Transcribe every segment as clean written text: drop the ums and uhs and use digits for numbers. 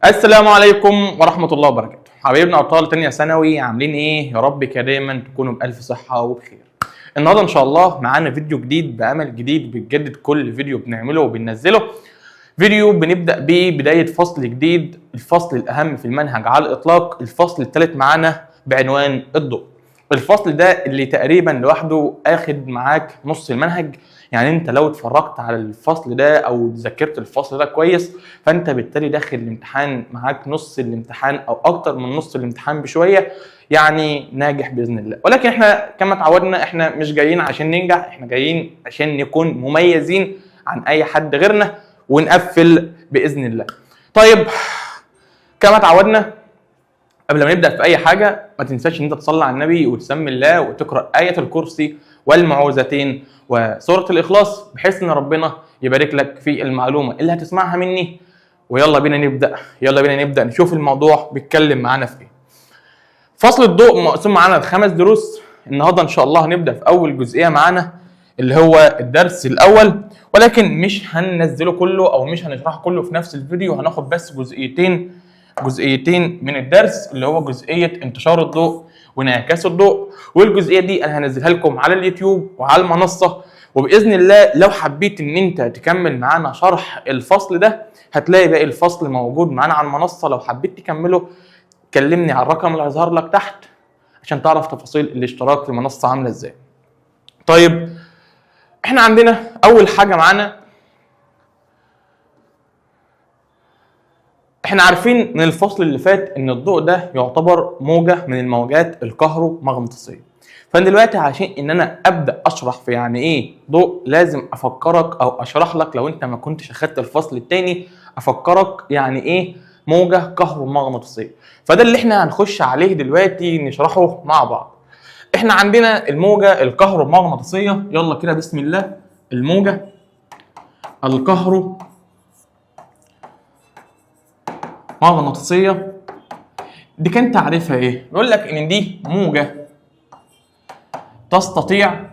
السلام عليكم ورحمة الله وبركاته. حبايبنا أبطال تانية ثانوي عاملين إيه؟ يا رب كده دايما تكونوا بألف صحة وبخير. النهارده إن شاء الله معانا فيديو جديد بأمل جديد بنجدد كل فيديو بنعمله وبننزله. فيديو بنبدأ بيه بداية فصل جديد، الفصل الأهم في المنهج على الإطلاق، الفصل الثالث معانا بعنوان الضوء. الفصل ده اللي تقريبا لوحده اخد معاك نص المنهج، يعني انت لو اتفرجت على الفصل ده او ذاكرت الفصل ده كويس فانت بالتالي داخل الامتحان معاك نص الامتحان او اكتر من نص الامتحان بشويه، يعني ناجح باذن الله. ولكن احنا كما اتعودنا احنا مش جايين عشان ننجح، احنا جايين عشان نكون مميزين عن اي حد غيرنا ونقفل باذن الله. طيب كما اتعودنا قبل ما نبدا في اي حاجه ما تنساش ان انت تصلي على النبي وتسمي الله وتقرا ايه الكرسي والمعوذتين وسوره الاخلاص بحيث ان ربنا يبارك لك في المعلومه اللي هتسمعها مني. ويلا بينا نبدا نشوف الموضوع بيتكلم معانا في ايه. فصل الضوء مقسوم معانا ل5 دروس. النهارده ان شاء الله هنبدا في اول جزئيه معانا اللي هو الدرس الاول، ولكن مش هننزله كله او مش هنشرحه كله في نفس الفيديو، هناخد بس جزئيتين من الدرس اللي هو جزئيه انتشار الضوء وانعكاس الضوء، والجزئيه دي انا هنزلها لكم على اليوتيوب وعلى المنصه. وباذن الله لو حبيت ان انت تكمل معانا شرح الفصل ده هتلاقي باقي الفصل موجود معانا على المنصه. لو حبيت تكمله كلمني على الرقم اللي هيظهر لك تحت عشان تعرف تفاصيل الاشتراك في المنصه عامله ازاي. طيب احنا عندنا اول حاجه معانا، احنا عارفين من الفصل اللي فات ان الضوء ده يعتبر موجة من الموجات الكهرومغناطيسية. فانا دلوقتي عشان ان انا ابدا اشرح في يعني ايه ضوء لازم افكرك او اشرح لك، لو انت ما كنتش اخدت الفصل الثاني افكرك يعني ايه موجة كهرومغناطيسية. فده اللي احنا هنخش عليه دلوقتي نشرحه مع بعض. احنا عندنا الموجة الكهرومغناطيسية، يلا كده بسم الله. الموجة الكهرومغناطيسية دي كان تعريفها ايه؟ بيقول لك ان دي موجة تستطيع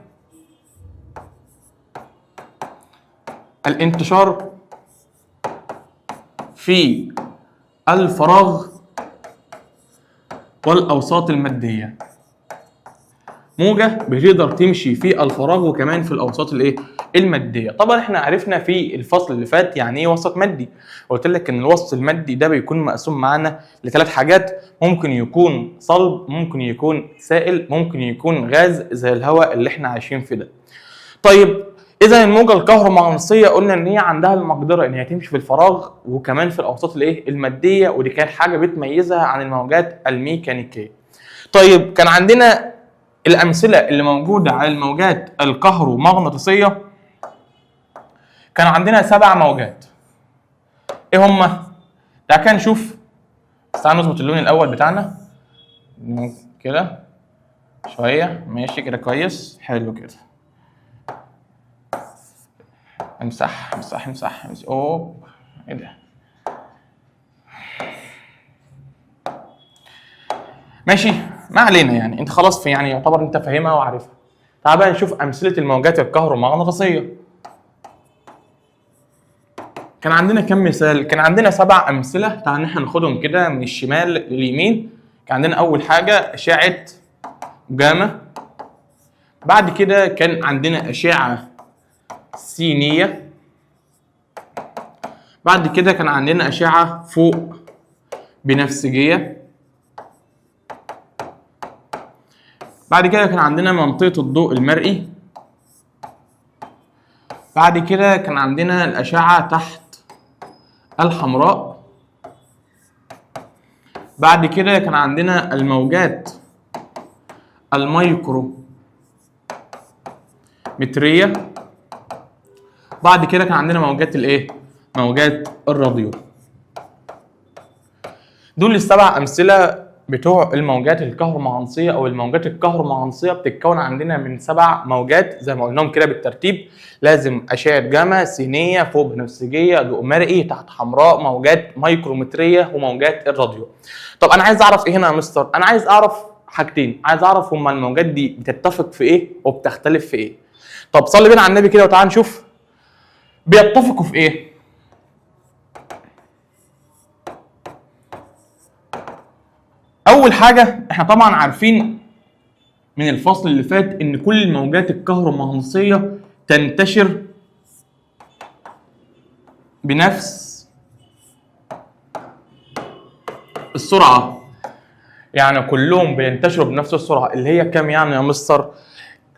الانتشار في الفراغ والاوساط المادية. موجة بتقدر تمشي في الفراغ وكمان في الاوساط الايه؟ الماديه. طبعا احنا عرفنا في الفصل اللي فات يعني ايه وسط مادي، قلت لك ان الوسط المادي ده بيكون مقسوم معانا ل3 حاجات، ممكن يكون صلب، ممكن يكون سائل، ممكن يكون غاز زي الهواء اللي احنا عايشين فيه ده. طيب اذا الموجه الكهرومغناطيسيه قلنا ان هي عندها المقدره ان هي تمشي في الفراغ وكمان في الاوساط الايه؟ الماديه، ودي كانت حاجه بتميزها عن الموجات الميكانيكيه. طيب كان عندنا الامثله اللي موجوده على الموجات الكهرومغناطيسيه، كان عندنا 7 موجات. ايه هما؟ تعال كده نشوف. تعال نظبط اللون الاول بتاعنا كده شويه، ماشي كده كويس، حلو كده. امسح. اوه ايه ده؟ ماشي ما علينا، يعني انت خلاص في يعني يعتبر انت فاهمها وعارفها. تعال بقى نشوف امثله الموجات الكهرومغناطيسيه. كان عندنا كم مثال؟ كان عندنا 7 امثله. تعال احنا ناخدهم كده من الشمال لليمين. كان عندنا اول حاجه اشعه جاما، بعد كده كان عندنا اشعه سينيه، بعد كده كان عندنا اشعه فوق بنفسجيه، بعد كده كان عندنا منطقه الضوء المرئي، بعد كده كان عندنا الاشعه تحت الحمراء، بعد كده كان عندنا الموجات الميكرومترية، بعد كده كان عندنا موجات الايه؟ موجات الراديو. دول ال7 امثله بتوع الموجات الكهرومغناطيسيه، او الموجات الكهرومغناطيسيه بتتكون عندنا من 7 موجات زي ما قلناهم كده بالترتيب. لازم اشعه جاما، سينيه، فوق بنفسجيه، ضوء مرئي، تحت حمراء، موجات ميكرومتريه، وموجات الراديو. طب انا عايز اعرف ايه هنا يا مستر؟ انا عايز اعرف حاجتين، عايز اعرف هما الموجات دي بتتفق في ايه وبتختلف في ايه. طب صلي بينا على النبي كده وتعال نشوف بيتفقوا في ايه. اول حاجه احنا طبعا عارفين من الفصل اللي فات ان كل الموجات الكهرومغناطيسيه تنتشر بنفس السرعه. يعني كلهم بينتشروا بنفس السرعه اللي هي كام يعني يا مستر؟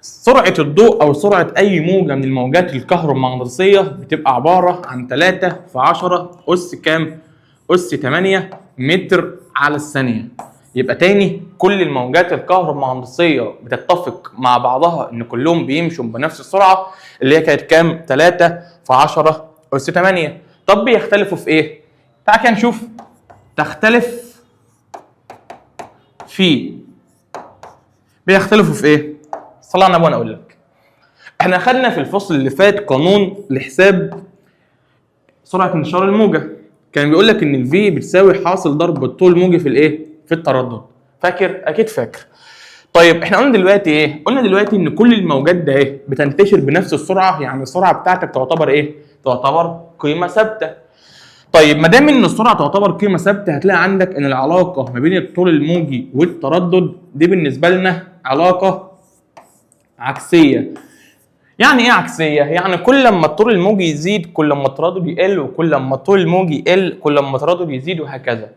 سرعه الضوء او سرعه اي موجه من الموجات الكهرومغناطيسيه بتبقى عباره عن 3 في 10 اس كام؟ اس 8 متر على الثانيه. يبقى تاني كل الموجات الكهرومغناطيسيه بتتفق مع بعضها ان كلهم بيمشوا بنفس السرعه اللي هي كانت كام؟ 3 في 10 اس 8. طب بيختلفوا في ايه؟ تعال كده نشوف. تختلف في بيختلفوا في ايه؟ صلى على النبي وانا اقول لك. احنا خدنا في الفصل اللي فات قانون لحساب سرعه انتشار الموجه. كان بيقول لك ان الفي بتساوي حاصل ضرب الطول الموجي في الايه؟ في التردد. فاكر؟ اكيد فاكر. طيب احنا قلنا دلوقتي ايه؟ قلنا دلوقتي ان كل الموجات ده ايه؟ بتنتشر بنفس السرعه، يعني السرعه بتاعتك تعتبر ايه؟ تعتبر قيمه ثابته. طيب ما دام ان السرعه تعتبر قيمه ثابته، هتلاقي عندك ان العلاقه ما بين الطول الموجي والتردد دي بالنسبه لنا علاقه عكسيه. يعني ايه عكسيه؟ يعني كل لما الطول الموجي يزيد كل لما التردد يقل، وكل لما الطول الموجي يقل كل لما التردد يزيد، وهكذا.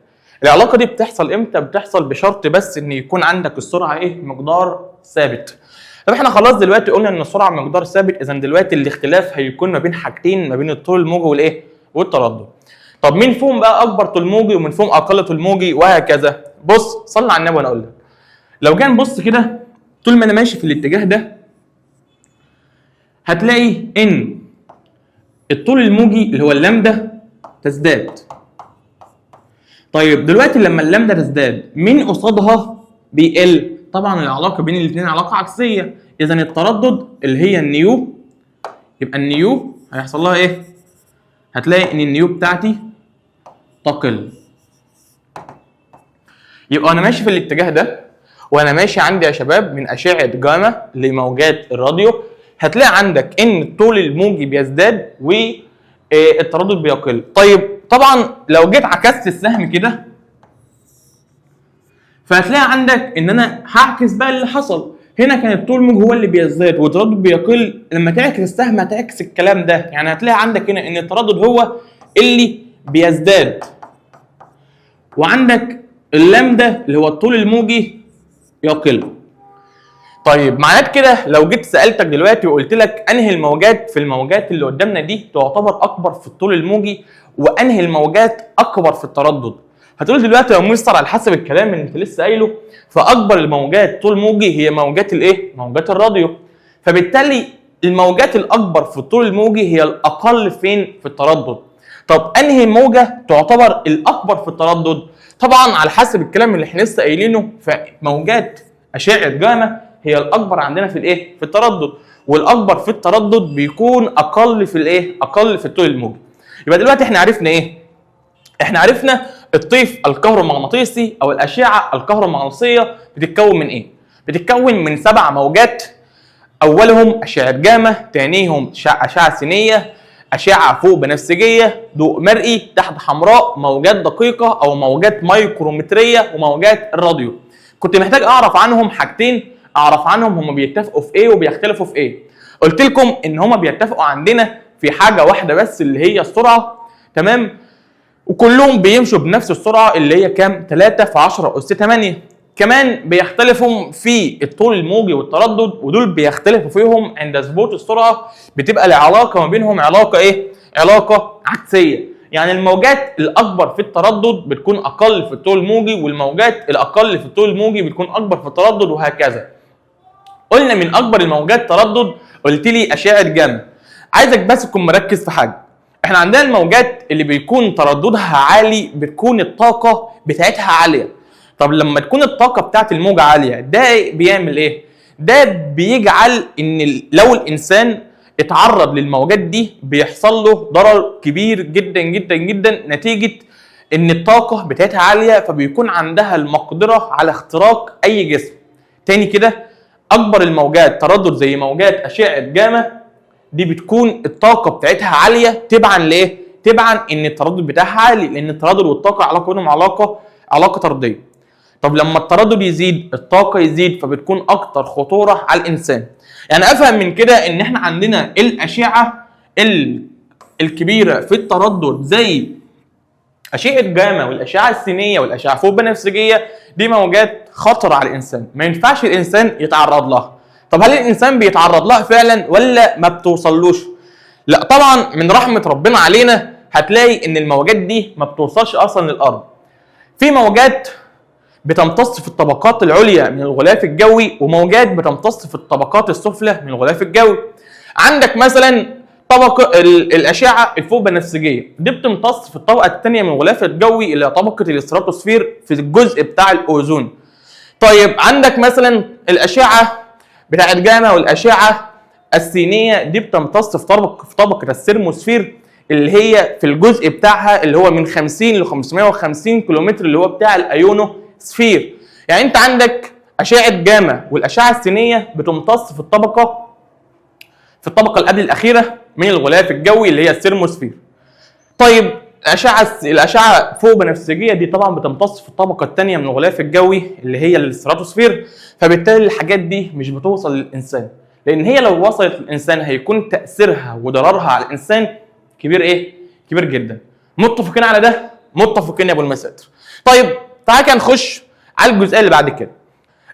العلاقه دي بتحصل امتى؟ بتحصل بشرط بس ان يكون عندك السرعه ايه؟ مقدار ثابت. طب احنا خلاص دلوقتي قلنا ان السرعه مقدار ثابت، اذا دلوقتي الاختلاف هيكون ما بين حاجتين، ما بين الطول الموجي والايه؟ والتردد. طب مين فيهم بقى اكبر طول موجي ومين فيهم اقل طول موجي وهكذا؟ بص صلي على النبي وانا اقول لك. لو جينا نبص كده، طول ما انا ماشي في الاتجاه ده هتلاقي ان الطول الموجي اللي هو اللامدا تزداد. طيب دلوقتي لما اللامدا تزداد مين قصادها بيقل؟ طبعا العلاقه بين الاثنين علاقه عكسيه، اذا التردد اللي هي النيو، يبقى النيو هيحصل لها ايه؟ هتلاقي ان النيو بتاعتي تقل. يبقى انا ماشي في الاتجاه ده، وانا ماشي عندي يا شباب من اشعه جاما لموجات الراديو، هتلاقي عندك ان الطول الموجي بيزداد والتردد بيقل. طيب طبعا لو جيت عكست السهم كده فهتلاقي عندك ان انا هعكس بقى اللي حصل. هنا كان الطول الموجي هو اللي بيزداد والتردد بيقل، لما تعكس السهم هتعكس الكلام ده، يعني هتلاقي عندك هنا ان التردد هو اللي بيزداد، وعندك اللامدا اللي هو الطول الموجي يقل. طيب معنات كده لو جيت سالتك دلوقتي وقلت لك انهي الموجات في الموجات اللي قدامنا دي تعتبر اكبر في الطول الموجي وانهي الموجات اكبر في التردد، هتقول دلوقتي يا مستر على حسب الكلام اللي انت لسه قايله فاكبر الموجات طول موجي هي موجات الايه؟ موجات الراديو. فبالتالي الموجات الاكبر في الطول الموجي هي الاقل فين؟ في التردد. طب انهي موجه تعتبر الاكبر في التردد؟ طبعا على حسب الكلام اللي احنا لسه قايلينه فموجات اشعه جاما هي الاكبر عندنا في الايه؟ في التردد، والاكبر في التردد بيكون اقل في الايه؟ اقل في الطول الموجي. يبقى دلوقتي احنا عرفنا ايه؟ احنا عرفنا الطيف الكهرومغناطيسي او الاشعه الكهرومغناطيسيه بتتكون من ايه؟ بتتكون من 7 موجات، اولهم اشعه جاما، ثانيهم اشعه سينيه، اشعه فوق بنفسجيه، ضوء مرئي، تحت حمراء، موجات دقيقه او موجات مايكرومتريه، وموجات الراديو. كنت محتاج اعرف عنهم حاجتين، اعرف عنهم هم بيتفقوا في ايه وبيختلفوا في ايه. قلت لكم ان هم بيتفقوا عندنا في حاجه واحده بس اللي هي السرعه، تمام؟ وكلهم بيمشوا بنفس السرعه اللي هي كام؟ 3 في 10 اس 8. كمان بيختلفوا في الطول الموجي والتردد، ودول بيختلفوا فيهم عند ثبوت السرعه، بتبقى العلاقه ما بينهم علاقه ايه؟ علاقه عكسيه. يعني الموجات الاكبر في التردد بتكون اقل في الطول الموجي، والموجات الاقل في الطول الموجي بتكون اكبر في التردد، وهكذا. قلنا من اكبر الموجات تردد قلت لي اشعه جاما. عايزك بس تكون مركز في حاجه. احنا عندنا الموجات اللي بيكون ترددها عالي بتكون الطاقه بتاعتها عاليه. طب لما تكون الطاقه بتاعت الموجه عاليه ده بيعمل ايه؟ ده بيجعل ان لو الانسان اتعرض للموجات دي بيحصل له ضرر كبير جدا جدا جدا، نتيجه ان الطاقه بتاعتها عاليه، فبيكون عندها المقدره على اختراق اي جسم. تاني كده، اكبر الموجات تردد زي موجات اشعه جاما دي بتكون الطاقه بتاعتها عاليه تبعا لايه؟ تبعا ان التردد بتاعها عالي، لان التردد والطاقه علاقه بينهم علاقه طرديه. طب لما التردد يزيد الطاقه يزيد، فبتكون اكتر خطوره على الانسان. يعني افهم من كده ان احنا عندنا الاشعه الكبيره في التردد زي اشعه جاما والاشعه السينيه والاشعه فوق بنفسجيه، دي موجات خطره على الانسان، ما ينفعش الانسان يتعرض لها. طب هل الانسان بيتعرض لها فعلا ولا ما بتوصلوش؟ لا طبعا، من رحمه ربنا علينا هتلاقي ان الموجات دي ما بتوصلش اصلا للارض. في موجات بتمتص في الطبقات العليا من الغلاف الجوي، وموجات بتمتص في الطبقات السفلى من الغلاف الجوي. عندك مثلا طبقه الاشعه الفوق بنفسجيه، دي بتمتص في الطبقه الثانيه من الغلاف الجوي اللي هي طبقه الاستراتوسفير في الجزء بتاع الاوزون. طيب عندك مثلا الاشعه بتاعت جاما والاشعه السينيه، دي بتمتص في طبقه السيرموسفير اللي هي في الجزء بتاعها اللي هو من 50 ل 550 كيلومتر اللي هو بتاع الايونو سفير. يعني انت عندك اشعه جاما والاشعه السينيه بتمتص في الطبقه اللي قبل الاخيره من الغلاف الجوي اللي هي السيرموسفير. طيب الاشعه فوق بنفسجيه دي طبعا بتمتص في الطبقه الثانيه من الغلاف الجوي اللي هي الاستراتوسفير، فبالتالي الحاجات دي مش بتوصل للانسان، لان هي لو وصلت للانسان هيكون تاثيرها وضررها على الانسان كبير كبير جدا. متفقين على ده؟ متفقين يا ابو المساتر. طيب تعالى كده نخش على الجزئيه اللي بعد كده.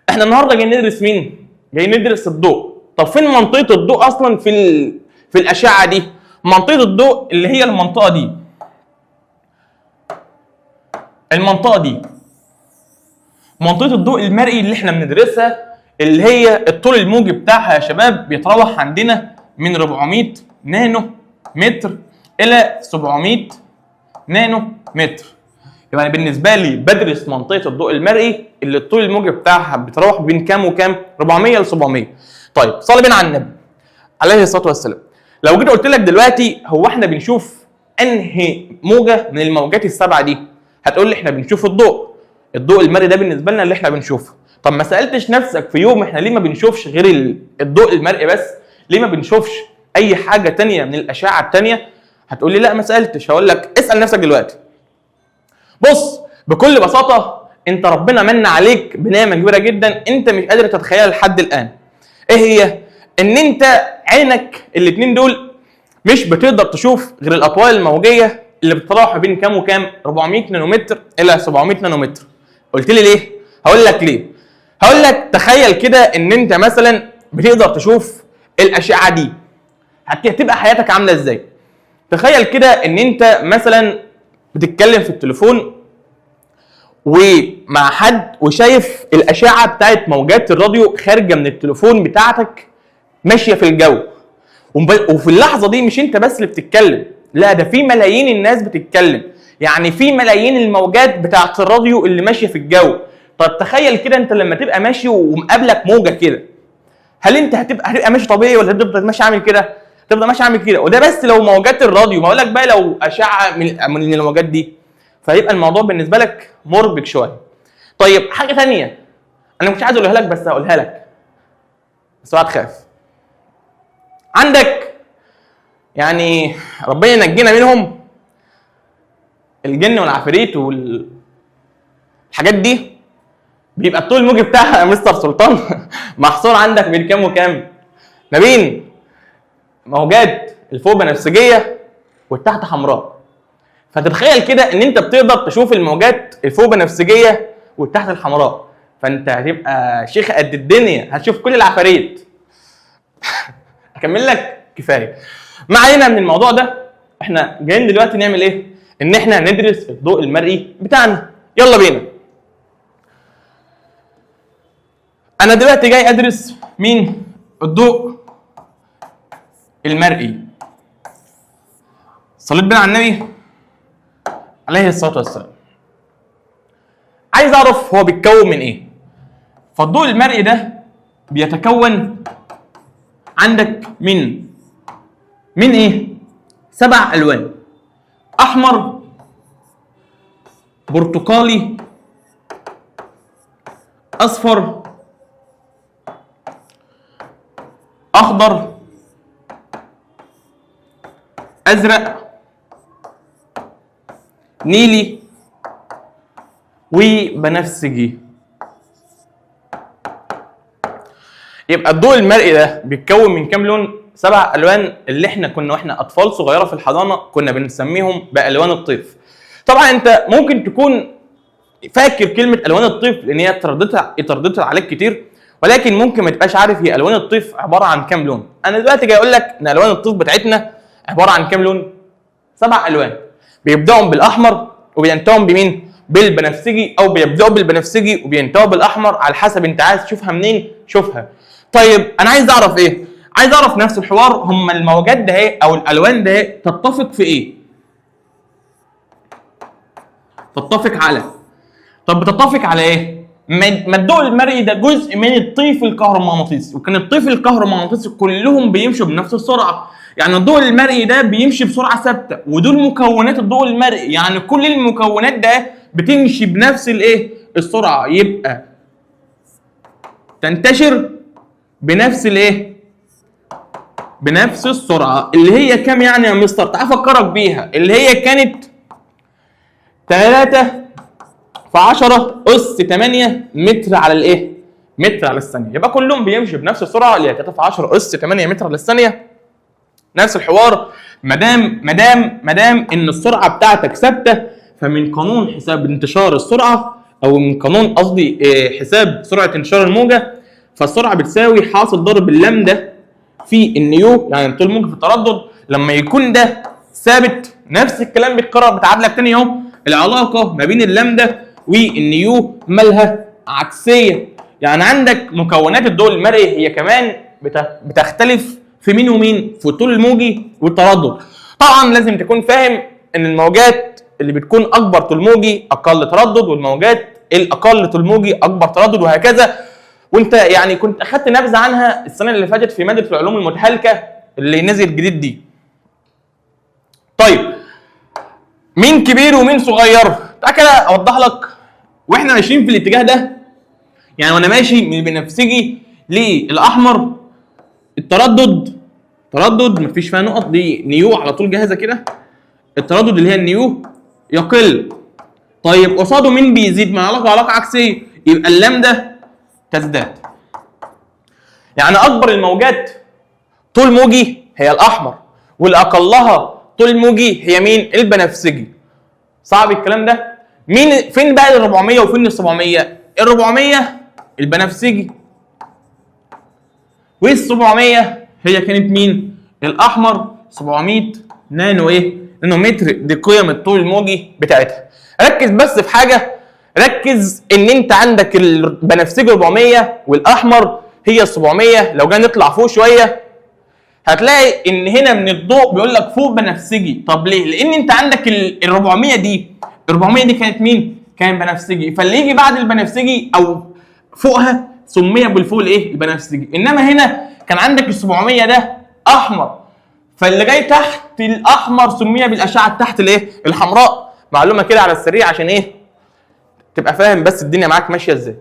احنا النهارده جايين ندرس مين؟ جايين ندرس الضوء. طب فين منطقه الضوء اصلا في الاشعه دي؟ منطقه الضوء اللي هي المنطقه دي. منطقه الضوء المرئي اللي احنا بندرسها، اللي هي الطول الموجي بتاعها يا شباب بيتراوح عندنا من 400 نانو متر الى 700 نانو متر. يعني بالنسبه لي بدرس منطقه الضوء المرئي اللي الطول الموجي بتاعها بيتراوح بين كام وكام؟ 400 ل 700. طيب صلي بينا على النبي عليه الصلاه والسلام. لو جيت قلت لك دلوقتي هو احنا بنشوف انهي موجه من الموجات السبعه دي؟ هتقول لي احنا بنشوف الضوء المرئي ده بالنسبه لنا اللي احنا بنشوفه. طب ما سالتش نفسك في يوم احنا ليه ما بنشوفش غير الضوء المرئي بس؟ ليه ما بنشوفش اي حاجه ثانيه من الاشعه الثانيه؟ هتقول لي لا ما سالتش. هقول لك اسال نفسك دلوقتي. بص بكل بساطه، انت ربنا من عليك بنعمه كبيره جدا انت مش قادر تتخيلها لحد الان. ايه هي؟ ان انت عينك الاثنين دول مش بتقدر تشوف غير الاطوال الموجيه اللي بتتراوح بين كام وكام؟ 400 نانومتر الى 700 نانومتر. قلت لي ليه؟ هقول لك ليه. هقول لك تخيل كده ان انت مثلا بتقدر تشوف الاشعه دي، هتبقى حياتك عامله ازاي؟ تخيل كده ان انت مثلا بتتكلم في التليفون ومع حد وشايف الاشعه بتاعت موجات الراديو خارجه من التليفون بتاعتك ماشيه في الجو، وفي اللحظه دي مش انت بس اللي بتتكلم، لا ده في ملايين الناس بتتكلم، يعني في ملايين الموجات بتاعت الراديو اللي ماشيه في الجو. طب تخيل كده انت لما تبقى ماشي ومقابلك موجه كده، هل انت هتبقى ماشي طبيعي ولا هتفضل ماشي عامل كده؟ تفضل ماشي عامل كده. وده بس لو موجات الراديو، ما اقول لك بقى لو اشعه من الموجات دي، فيبقى الموضوع بالنسبه لك مربك شويه. طيب حاجه ثانيه انا مش عايز اقولها لك بس هقولها لك، بس اوعى تخاف. عندك يعني ربنا ينجينا منهم الجن والعفاريت والحاجات دي، بيبقى الطول الموجي بتاعها يا مستر سلطان محصور عندك بين كام وكام؟ ما بين موجات الفوق بنفسجيه والتحت حمراء. فتتخيل كده ان انت بتقدر تشوف الموجات الفوق بنفسجيه والتحت الحمراء، فانت هتبقى شيخ قد الدنيا، هتشوف كل العفاريت اكمل لك كفايه. ما علينا من الموضوع ده، احنا جايين دلوقتي نعمل ايه؟ ان احنا ندرس الضوء المرئي بتاعنا. يلا بينا. انا دلوقتي جاي ادرس مين؟ الضوء المرئي. صليت بينا على النبي عليه الصلاه والسلام. عايز اعرف هو بيتكون من ايه؟ فالضوء المرئي ده بيتكون عندك من ايه؟ 7 الوان: احمر، برتقالي، اصفر، اخضر، ازرق، نيلي، وبنفسجي. يبقى الضوء المرئي ده بيتكون من كام لون؟ 7 الوان اللي احنا كنا واحنا اطفال صغيره في الحضانه كنا بنسميهم بالوان الطيف. طبعا انت ممكن تكون فاكر كلمه الوان الطيف لان هي اترددت عليك كتير، ولكن ممكن ما تبقاش عارف هي الوان الطيف عباره عن كام لون. انا دلوقتي جاي اقول لك ان الوان الطيف بتاعتنا عباره عن كام لون؟ 7 الوان، بيبداوا بالاحمر وبينتهوا بمين؟ بالبنفسجي، او بيبداوا بالبنفسجي وبينتهوا بالاحمر على حسب انت عايز تشوفها منين شوفها. طيب انا عايز اعرف ايه؟ عايز اعرف نفس الحوار، هم الموجات ده ايه او الالوان ده ايه تتفق في ايه؟ تتفق على، طب بتتفق على ايه؟ ما الضوء المرئي ده جزء من الطيف الكهرومغناطيسي، وكان الطيف الكهرومغناطيسي كلهم بيمشوا بنفس السرعه. يعني الضوء المرئي ده بيمشي بسرعه ثابته، ودول مكونات الضوء المرئي، يعني كل المكونات ده بتمشي بنفس الايه؟ السرعه، يبقى تنتشر بنفس الايه؟ بنفس السرعه اللي هي كام يعني يا مستر؟ تعال افكرك بيها، اللي هي كانت 3 في 10 أس 8 متر على الايه؟ متر على الثانيه. يبقى كلهم بيمشوا بنفس السرعه اللي هي 3 في 10 أس 8 متر على الثانيه. نفس الحوار، ما دام ان السرعه بتاعتك ثابته، فمن قانون حساب انتشار السرعه، او من قانون قصدي حساب سرعه انتشار الموجه، فالسرعه بتساوي حاصل ضرب اللامدا في النيو، يعني طول موجه في التردد. لما يكون ده ثابت نفس الكلام بيتكرر، بتعاد لك تاني اهو، العلاقه ما بين اللامدا والنيو مالها عكسيه. يعني عندك مكونات الضوء المرئي هي كمان بتختلف في مين ومين؟ في الطول الموجي والتردد. طبعا لازم تكون فاهم ان الموجات اللي بتكون اكبر طول موجي اقل تردد، والموجات الاقل طول موجي اكبر تردد، وهكذا. وانت يعني كنت اخدت نبذه عنها السنه اللي فاتت في ماده العلوم المتحالكه اللي نزلت جديد دي. طيب مين كبير ومين صغير؟ تعالى كده اوضح لك. واحنا ماشيين في الاتجاه ده، يعني وانا ماشي من البنفسجي للاحمر، التردد مفيش فيها نقط، دي نيو على طول جاهزه كده. التردد اللي هي النيو يقل. طيب قصاده مين بيزيد؟ مع علاقه عكسيه، يبقى اللامدا تزداد. يعني اكبر الموجات طول موجي هي الاحمر، والاقلها طول موجي هي مين؟ البنفسجي. صعب الكلام ده؟ فين بقى ال 400 وفين ال 700؟ ال 400 البنفسجي، وال 700 هي كانت مين؟ الاحمر. 700 نانو متر، دي قيم الطول الموجي بتاعتها. ركز بس في حاجه، ركز ان انت عندك البنفسجي 400 والاحمر هي 700. لو جينا نطلع فوق شويه هتلاقي ان هنا من الضوء بيقول لك فوق بنفسجي. طب ليه؟ لان انت عندك ال 400 دي، ال 400 دي كانت مين؟ كان بنفسجي، فاللي يجي بعد البنفسجي او فوقها سمي بالفوق البنفسجي. انما هنا كان عندك ال 700 ده احمر، فاللي جاي تحت الاحمر سمي بالاشعه تحت الحمراء. معلومه كده على السريع عشان تبقى فاهم بس الدنيا معاك ماشيه ازاي.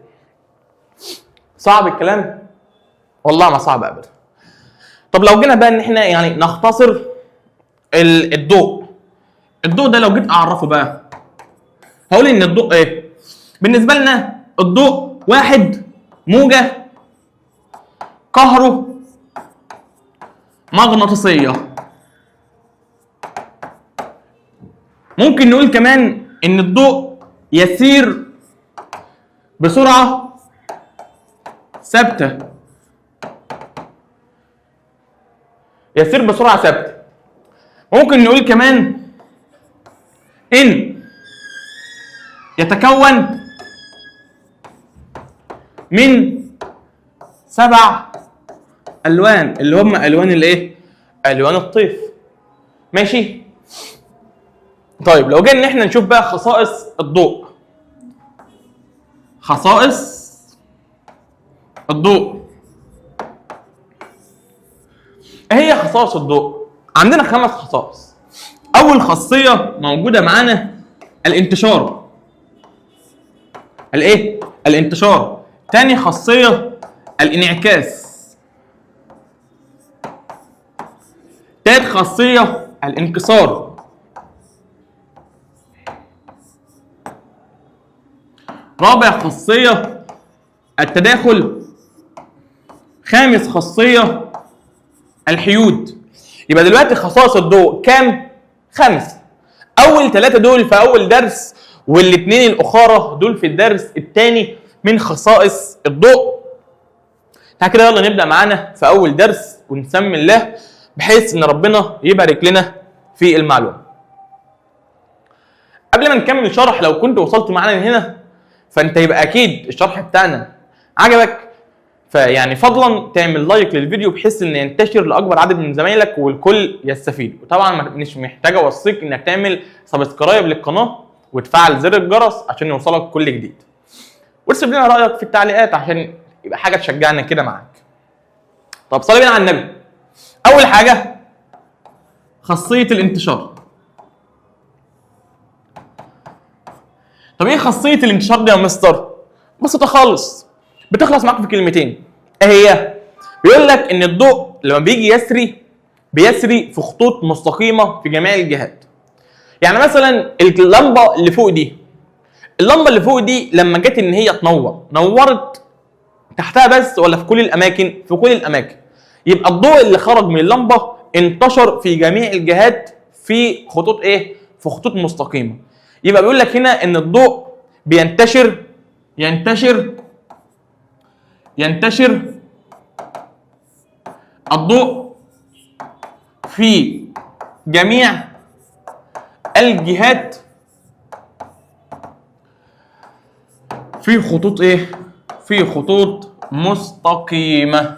صعب الكلام؟ والله ما صعب ابدا. طب لو جينا بقى ان احنا يعني نختصر الضوء ده، لو جيت اعرفه بقى هقول ان الضوء ايه؟ بالنسبه لنا الضوء واحد موجه كهرومغناطيسيه. ممكن نقول كمان ان الضوء يسير بسرعه ثابته. يسير بسرعه ثابته. ممكن نقول كمان ان يتكون من 7 الوان اللي هم الوان الوان الطيف. ماشي؟ طيب لو جينا ان احنا نشوف بقى خصائص الضوء. خصائص الضوء ايه هي خصائص الضوء؟ عندنا 5 خصائص. اول خاصيه موجوده معانا الانتشار. الانتشار. تاني خاصيه الانعكاس. تالت خاصيه الانكسار. رابع خاصيه التداخل. خامس خاصيه الحيود. يبقى دلوقتي خصائص الضوء كام؟ 5. اول 3 دول في اول درس، والاثنين الاخرى دول في الدرس الثاني من خصائص الضوء. تعالى كده يلا نبدا معانا في اول درس ونسمي الله بحيث ان ربنا يبارك لنا في المعلومه. قبل ما نكمل شرح، لو كنت وصلت معانا هنا فانت يبقى اكيد الشرح بتاعنا عجبك، فيعني فضلا تعمل لايك للفيديو بحيث ان ينتشر لاكبر عدد من زمايلك والكل يستفيد. وطبعا مش محتاج اوصيك انك تعمل سبسكرايب للقناه وتفعل زر الجرس عشان يوصلك كل جديد. وارسل لنا رايك في التعليقات عشان يبقى حاجه تشجعنا كده معاك. طب صلي بينا على النبي. اول حاجه خاصيه الانتشار. طب ايه خاصيه الانتشار دي يا مستر؟ بسيطه خالص، بتخلص معاك في كلمتين. ايه هي؟ بيقول لك ان الضوء لما بيجي بيسري في خطوط مستقيمه في جميع الجهات. يعني مثلا اللمبه اللي فوق دي، لما جت ان هي تنور، نورت تحتها بس ولا في كل الاماكن؟ في كل الاماكن. يبقى الضوء اللي خرج من اللمبه انتشر في جميع الجهات في خطوط ايه؟ في خطوط مستقيمه. يبقى بيقول لك هنا ان الضوء بينتشر الضوء في جميع الجهات في خطوط ايه؟ في خطوط مستقيمة.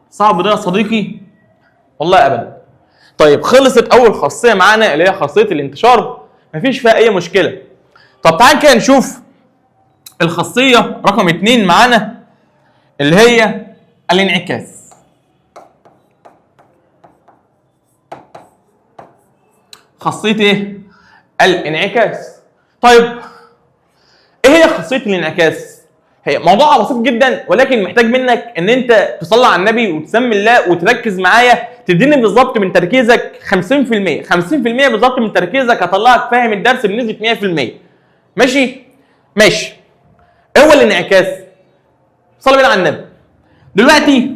صعب ده يا صديقي؟ والله ابدا. طيب خلصت اول خاصية معانا اللي هي خاصية الانتشار، مفيش فيها اي مشكلة. طب تعال كده نشوف الخاصية رقم 2 معانا اللي هي الانعكاس. خاصية ايه؟ الانعكاس. طيب ايه هي خاصية الانعكاس؟ هي موضوع بسيط جدا، ولكن محتاج منك ان انت تصلي على النبي وتسمي الله وتركز معايا، تديني بالظبط من تركيزك 50%، 50% بالظبط من تركيزك هطلعك فاهم الدرس بنسبة 100%. ماشي؟ ماشي. ايه هو الانعكاس؟ صلي بالله على النبي. دلوقتي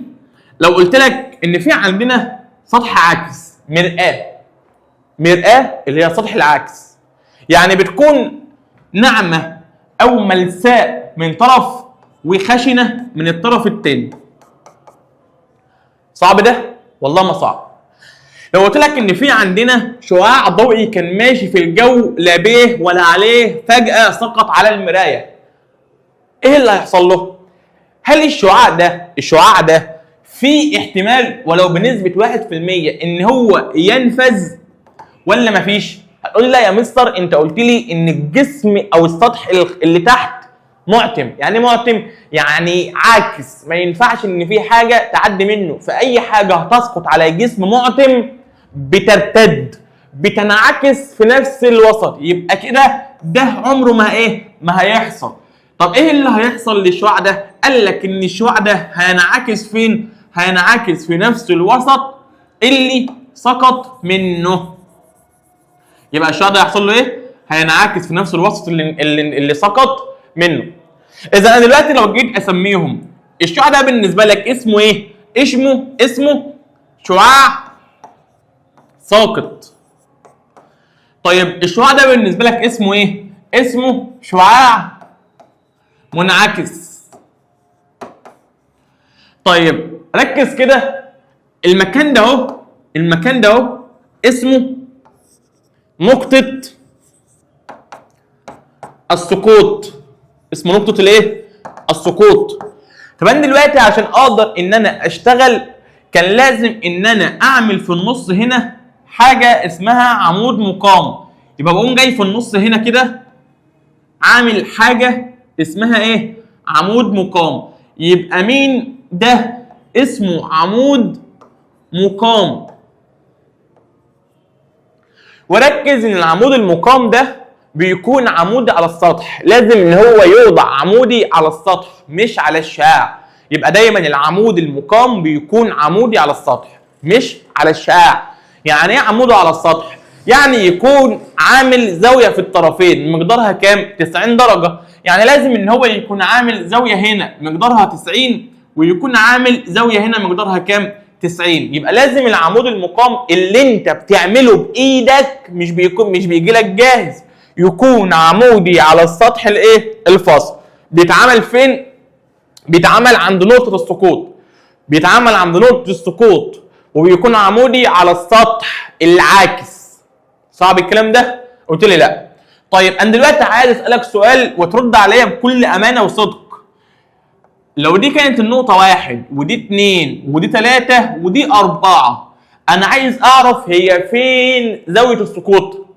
لو قلت لك ان في عندنا سطح عاكس، مرآة اللي هي سطح العكس، يعني بتكون ناعمة او ملساء من طرف وخشنة من الطرف التاني. صعب ده؟ والله ما صعب. لو قلت لك ان في عندنا شعاع ضوئي كان ماشي في الجو لا بيه ولا عليه، فجأة سقط على المراية، ايه اللي هيحصل له؟ هل الشعاع ده في احتمال ولو بنسبة 1% ان هو ينفذ ولا مفيش؟ هتقول لي لا يا مستر، انت قلت لي ان الجسم او السطح اللي تحت معتم. يعني ايه معتم؟ يعني عاكس، ما ينفعش ان في حاجه تعدي منه، فاي حاجه هتسقط على جسم معتم بترتد، بتنعكس في نفس الوسط. يبقى كده ده عمره ما هيحصل. طب ايه اللي هيحصل للشعاع ده؟ قال لك ان الشعاع ده هينعكس فين؟ هينعكس في نفس الوسط اللي سقط منه. يبقى الشعاع ده هيحصل له ايه؟ هينعكس في نفس الوسط اللي سقط منه. اذا انا دلوقتي لو جيت اسميهم، الشعاع ده بالنسبه لك اسمه ايه؟ اسمه شعاع ساقط. طيب الشعاع ده بالنسبه لك اسمه ايه؟ اسمه شعاع منعكس. طيب ركز كده، المكان ده اهو اسمه نقطة السقوط. اسمه نقطة الايه؟ السقوط. طب انا دلوقتي عشان اقدر ان انا اشتغل كان لازم ان انا اعمل في النص هنا حاجة اسمها عمود مقام. يبقى بقوم جاي في النص هنا كده عامل حاجة اسمها ايه؟ عمود مقام. يبقى مين ده؟ اسمه عمود مقام. وركز ان العمود المقام ده بيكون عمودي على السطح، لازم ان هو يوضع عمودي على السطح مش على الشعاع. يبقى دايما العمود المقام بيكون عمودي على السطح مش على الشعاع. يعني ايه عمودي على السطح؟ يعني يكون عامل زاويه في الطرفين مقدارها كام؟ 90 درجه. يعني لازم ان هو يكون عامل زاويه هنا مقدارها 90 ويكون عامل زاويه هنا مقدارها كام؟ 90. يبقى لازم العمود المقام اللي انت بتعمله بايدك مش بيجي لك جاهز، يكون عمودي على السطح الايه؟ الفاصل. بيتعمل فين؟ بيتعمل عند نقطه السقوط. بيتعمل عند نقطه السقوط وبيكون عمودي على السطح العاكس. صعب الكلام ده؟ قلت لي لا. طيب انا دلوقتي عايز اسالك سؤال وترد عليا بكل امانه وصدق. لو دي كانت النقطه 1 ودي 2 ودي 3 ودي 4، انا عايز اعرف هي فين زاويه السقوط.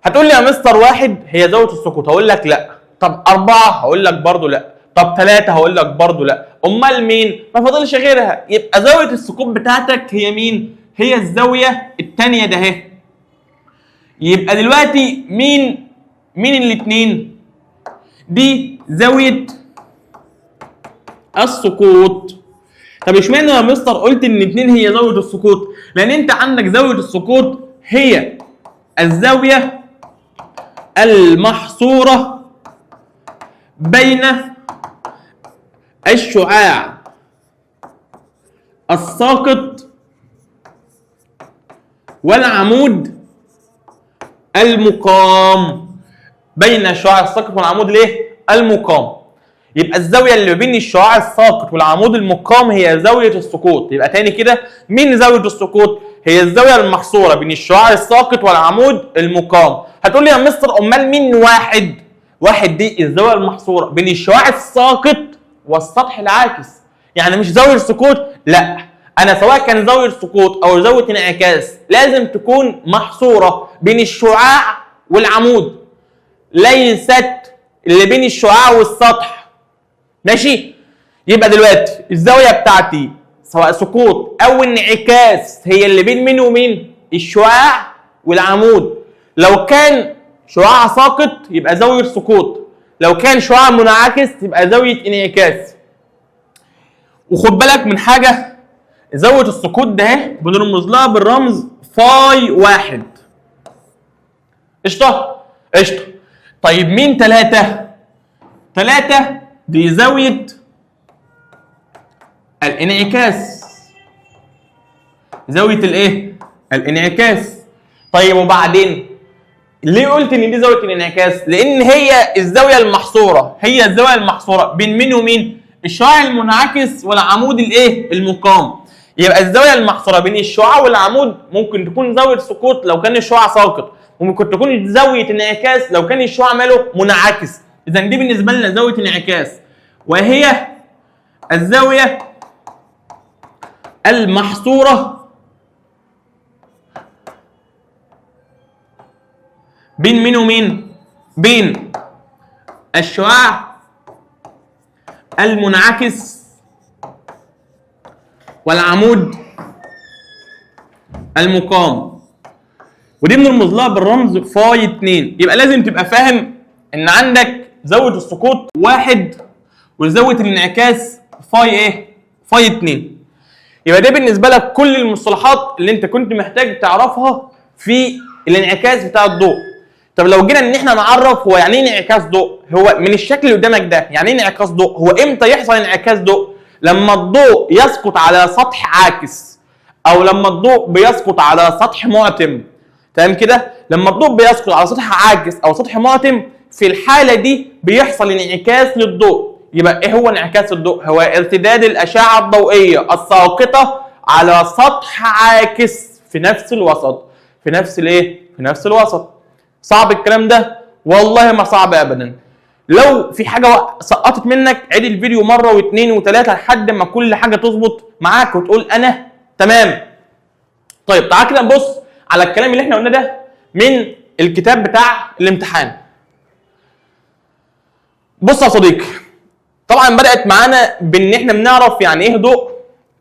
هتقول لي يا مستر 1 هي زاويه السقوط، هقول لك لا. طب 4 هقول لك برضه لا. طب 3 هقول لك برضه لا. امال مين؟ ما فاضلش غيرها. يبقى زاويه السقوط بتاعتك هي مين؟ هي الزاويه الثانيه ده اهي. يبقى دلوقتي مين الاثنين؟ دي زاويه السقوط. طب اشمعنى يا مستر قلت ان 2 هي زاويه السقوط؟ لان انت عندك زاويه السقوط هي الزاويه المحصوره بين الشعاع الساقط والعمود المقام. بين الشعاع الساقط والعمود ليه؟ المقام. يبقى الزاويه اللي بين الشعاع الساقط والعمود المقام هي زاويه السقوط. يبقى تاني كده، مين زاويه السقوط؟ هي الزاويه المحصوره بين الشعاع الساقط والعمود المقام. هتقول لي يا مستر امال مين 1؟ 1 دي الزاويه المحصوره بين الشعاع الساقط والسطح العاكس. يعني مش زاويه السقوط، لا، انا سواء كان زاويه سقوط او زاويه انعكاس لازم تكون محصوره بين الشعاع والعمود، ليست اللي بين الشعاع والسطح. ماشي؟ يبقى دلوقتي الزاويه بتاعتي سواء سقوط او انعكاس هي اللي بين مين ومين؟ الشعاع والعمود. لو كان شعاع ساقط يبقى زاويه سقوط، لو كان شعاع منعكس يبقى زاويه انعكاس. وخد بالك من حاجه، زاويه السقوط ده بنرمز لها بالرمز فاي 1. قشطه؟ قشطه. طيب مين 3؟ 3 دي زاويه الانعكاس. زاويه الايه؟ الانعكاس. طيب وبعدين ليه قلت ان دي زاويه الانعكاس؟ لان هي الزاويه المحصوره، هي الزاويه المحصوره بين مين ومين؟ الشعاع المنعكس والعمود الايه؟ المقام. يبقى الزاويه المحصوره بين الشعاع والعمود ممكن تكون زاويه سقوط لو كان الشعاع ساقط، وممكن تكون زاويه انعكاس لو كان الشعاع ماله منعكس. اذا دي بالنسبه لنا زاويه انعكاس، وهي الزاويه المحصوره بين مين ومين؟ بين الشعاع المنعكس والعمود المقام. ودي بنرمز لها بالرمز فاي 2. يبقى لازم تبقى فاهم ان عندك زاويه السقوط 1 وزاويه الانعكاس فاي ايه؟ فاي 2. يبقى ده بالنسبه لك كل المصطلحات اللي انت كنت محتاج تعرفها في الانعكاس بتاع الضوء. طب لو جينا ان احنا نعرف هو يعني ايه انعكاس ضوء، هو من الشكل اللي قدامك ده يعني ايه انعكاس ضوء؟ هو امتى يحصل انعكاس ضوء؟ لما الضوء يسقط على سطح عاكس، او لما الضوء بيسقط على سطح معتم. تمام كده؟ لما الضوء بيسقط على سطح عاكس او سطح معتم، في الحاله دي بيحصل انعكاس للضوء. يبقى ايه هو انعكاس الضوء؟ هو ارتداد الاشعه الضوئيه الساقطه على سطح عاكس في نفس الوسط. في نفس الايه؟ في نفس الوسط. صعب الكلام ده؟ والله ما صعب ابدا. لو في حاجه سقطت منك عيد الفيديو مره واثنين وثلاثه لحد ما كل حاجه تظبط معاك وتقول انا تمام. طيب تعال كده نبص على الكلام اللي احنا قلناه ده من الكتاب بتاع الامتحان. بص يا صديقي، طبعا بدات معانا بان احنا بنعرف يعني ايه ضوء.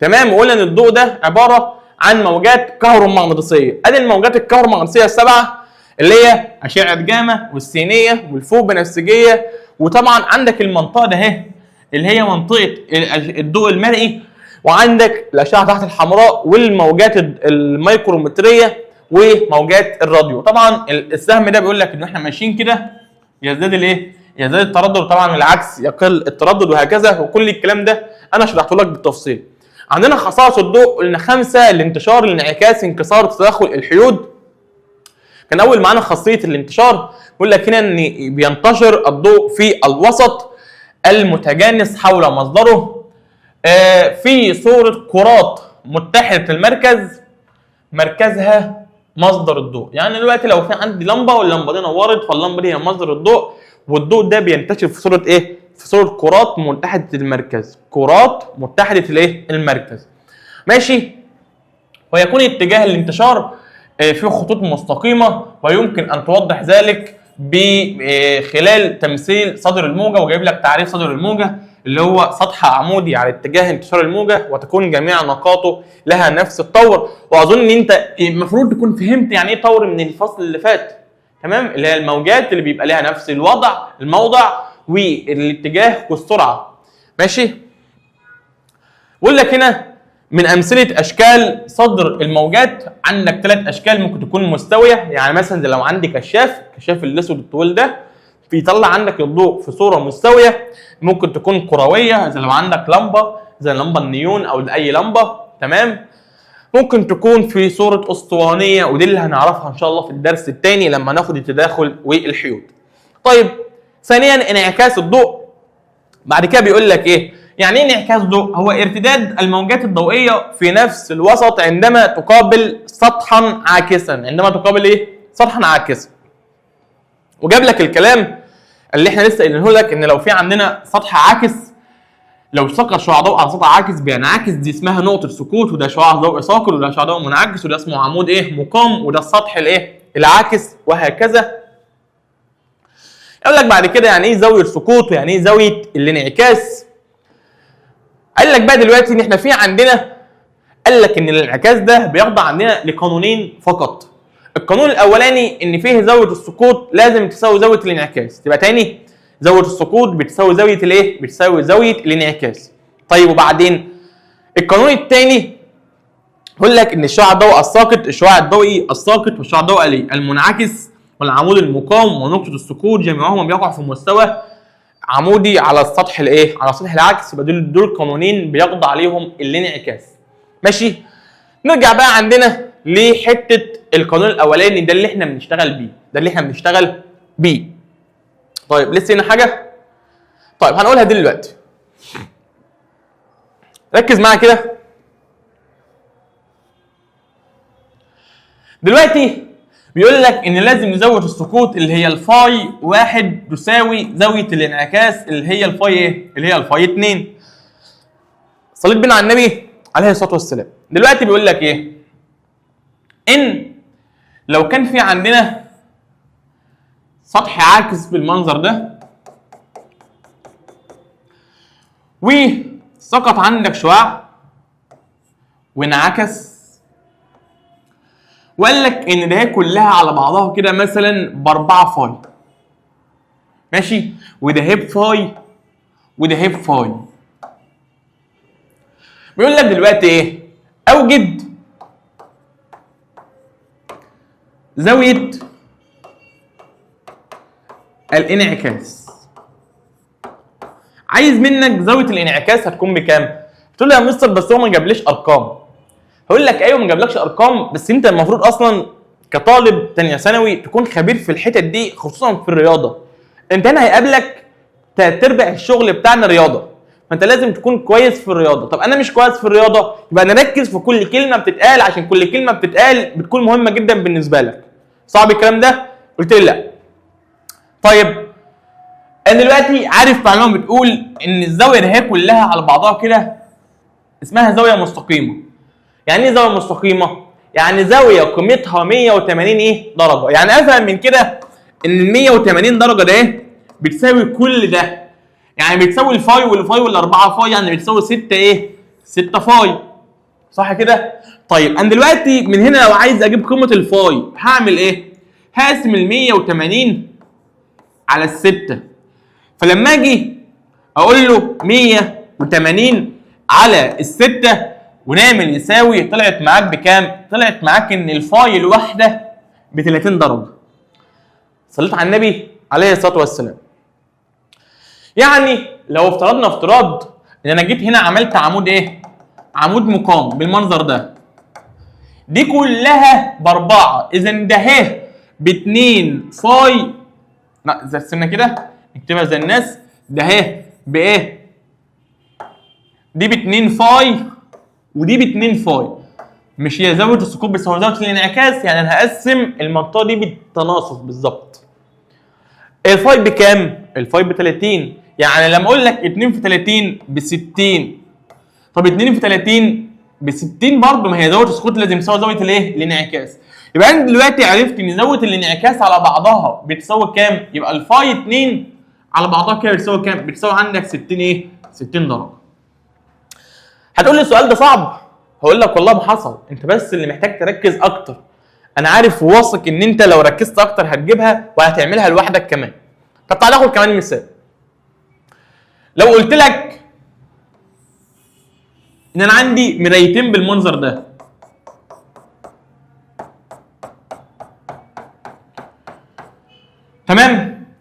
تمام؟ وقلنا ان الضوء ده عباره عن موجات كهرومغناطيسيه. ادي الموجات الكهرومغناطيسيه السبعه اللي هي اشعه جاما والسينيه والفوق بنفسجيه. وطبعا عندك المنطقه ده اهي اللي هي منطقه الضوء المرئي، وعندك الاشعه تحت الحمراء والموجات الميكرومتريه، وموجات الراديو. طبعا السهم ده بيقول لك ان احنا ماشيين كده يزداد الايه؟ يزداد التردد، طبعا العكس يقل التردد وهكذا، وكل الكلام ده انا شرحته لك بالتفصيل. عندنا خصائص الضوء قلنا 5: الانتشار، الانعكاس، انكسار، تداخل، الحيود. كان اول معانا خاصيه الانتشار، بيقول لك هنا ان بينتشر الضوء في الوسط المتجانس حول مصدره في صوره كرات متحده المركز، مركزها مصدر الضوء. يعني دلوقتي لو في عندي لمبه واللمبه دي نورت، فاللمبه دي هي مصدر الضوء، والضوء ده بينتشر في صوره ايه؟ في صوره كرات متحده المركز، كرات متحده الايه؟ المركز. ماشي. ويكون اتجاه الانتشار في خطوط مستقيمه، ويمكن ان توضح ذلك بخلال تمثيل صدر الموجه. وجايب لك تعريف صدر الموجه اللي هو سطح عمودي على اتجاه انتشار الموجه، وتكون جميع نقاطه لها نفس الطور. واظن ان انت المفروض تكون فهمت يعني ايه طور من الفصل اللي فات، تمام؟ اللي هي الموجات اللي بيبقى لها نفس الوضع، الموضع والاتجاه والسرعه. ماشي. بقول لك هنا من امثله اشكال صدر الموجات، عندك 3 اشكال ممكن تكون مستويه. يعني مثلا زي لو عندي كشاف الاسود الطويل ده بيطلع عندك الضوء في صوره مستويه. ممكن تكون كرويه زي لو عندك لمبه زي لمبه النيون او اي لمبه، تمام؟ ممكن تكون في صوره اسطوانيه، ودي اللي هنعرفها ان شاء الله في الدرس الثاني لما ناخد التداخل والحيود. طيب ثانيا انعكاس الضوء. بعد كده بيقول لك ايه؟ يعني ايه انعكاس ضوء؟ هو ارتداد الموجات الضوئيه في نفس الوسط عندما تقابل سطحا عاكسا. عندما تقابل ايه؟ سطحا عاكسا. وجاب لك الكلام اللي احنا لسه قايلينه لك، ان لو في عندنا سطح عاكس، لو سقط شعاع ضوء على سطح عاكس بينعكس، دي اسمها نقطه سقوط، وده شعاع ضوء ساقط، وده شعاع ضوء منعكس، وده اسمه عمود ايه؟ مقام، وده السطح الايه؟ العاكس، وهكذا. يقول لك بعد كده يعني ايه زاويه السقوط ويعني ايه زاويه الانعكاس. قال لك بقى دلوقتي ان احنا في عندنا، قال لك ان الانعكاس ده بيخضع عندنا لقانونين فقط. القانون الاولاني ان فيه زاويه السقوط لازم تساوي زاويه الانعكاس، تبقى تاني زاويه السقوط بتساوي زاويه الايه؟ بتساوي زاويه الانعكاس. طيب وبعدين القانون الثاني يقول لك ان الشعاع الضوئي الساقط، الشعاع الضوئي الساقط والشعاع الضوئي المنعكس والعمود المقام ونقطه السقوط جميعهما بيقع في مستوى عمودي على السطح الايه؟ على سطح العكس. يبقى دول قانونين بيخضع عليهم الانعكاس. ماشي. نرجع بقى عندنا لحته القانون الاولاني ده اللي احنا بنشتغل بيه، طيب لسه هنا حاجه؟ طيب هنقولها دلوقتي. ركز معايا كده. دلوقتي بيقول لك ان لازم زاويه السقوط اللي هي الفاي 1 تساوي زاويه الانعكاس اللي هي الفاي ايه؟ اللي هي الفاي 2. صليت بينا على النبي عليه الصلاه والسلام. دلوقتي بيقول لك ايه؟ ان لو كان في عندنا سطح عاكس بالمنظر ده، وسقط عندك شعاع وانعكس، وقال لك ان ده كلها على بعضها كده مثلا ب4 فاي، ماشي؟ وده هيب فاي وده هيب فاي. بيقول لك دلوقتي ايه؟ اوجد زاويه الانعكاس. عايز منك زاويه الانعكاس هتكون بكام؟ تقول لي يا مستر بس هو ما جابليش ارقام. هقول لك ايوه ما جابلكش ارقام، بس انت المفروض اصلا كطالب ثانيه ثانوي تكون خبير في الحتت دي، خصوصا في الرياضه. انت هنا هيقابلك 3/4 الشغل بتاعنا رياضه، فانت لازم تكون كويس في الرياضه. طب انا مش كويس في الرياضه، يبقى نركز في كل كلمه بتتقال، عشان كل كلمه بتتقال بتكون مهمه جدا بالنسبه لك. صعب الكلام ده؟ قلت لي لا. طيب انا دلوقتي عارف معلومه بتقول ان الزاويه دي كلها على بعضها كده اسمها زاويه مستقيمه. يعني ايه زاويه مستقيمه؟ يعني زاويه قيمتها 180 ايه؟ درجه. يعني افهم من كده ان ال 180 درجه ده ايه؟ بتساوي كل ده. يعني بتساوي الفاي والفاي وال4 فاي، يعني بتساوي 6 ايه؟ 6 فاي. صح كده؟ طيب انا دلوقتي من هنا لو عايز اجيب قيمه الفاي هعمل ايه؟ هقسم ال 180 على ال6. فلما اجي اقول له 180 على ال6 ونعمل يساوي، طلعت معاك بكام؟ طلعت معاك ان الفاي الواحده ب 30 درجه. صليت على النبي عليه الصلاه والسلام. يعني لو افترضنا افتراض ان انا جيت هنا عملت عمود ايه؟ عمود مقام بالمنظر ده. دي كلها باربعه، اذا ده اهي ب 2 فاي. لا زي السنه كده نكتبها زي الناس، ده اهي بايه؟ دي ب 2 فاي ودي ب 2 فاي. مش هي زاويه السقوط بتساوي زاويه الانعكاس، يعني انا هقسم المنطقه دي بالتناصف بالظبط. الفاي بكام؟ الفاي ب 30. يعني لما اقول لك 2 في 30 ب 60. طب 2 في 30 ب 60 برضه، ما هي زاويه السقوط لازم تساوي زاويه الايه؟ الانعكاس. يبقى انا دلوقتي عرفت ان زاويه الانعكاس على بعضها بتساوي كام؟ يبقى الفاي 2 على بعضها كده بتساوي كام؟ بتساوي عندك 60 ايه؟ 60 درجه. هتقول لي السؤال ده صعب؟ هقول لك والله ما حصل، انت بس اللي محتاج تركز اكتر. انا عارف وواثق ان انت لو ركزت اكتر هتجيبها وهتعملها لوحدك كمان. طب تعالى ناخد كمان مثال. لو قلت لك ان انا عندي مرايتين بالمنظر ده،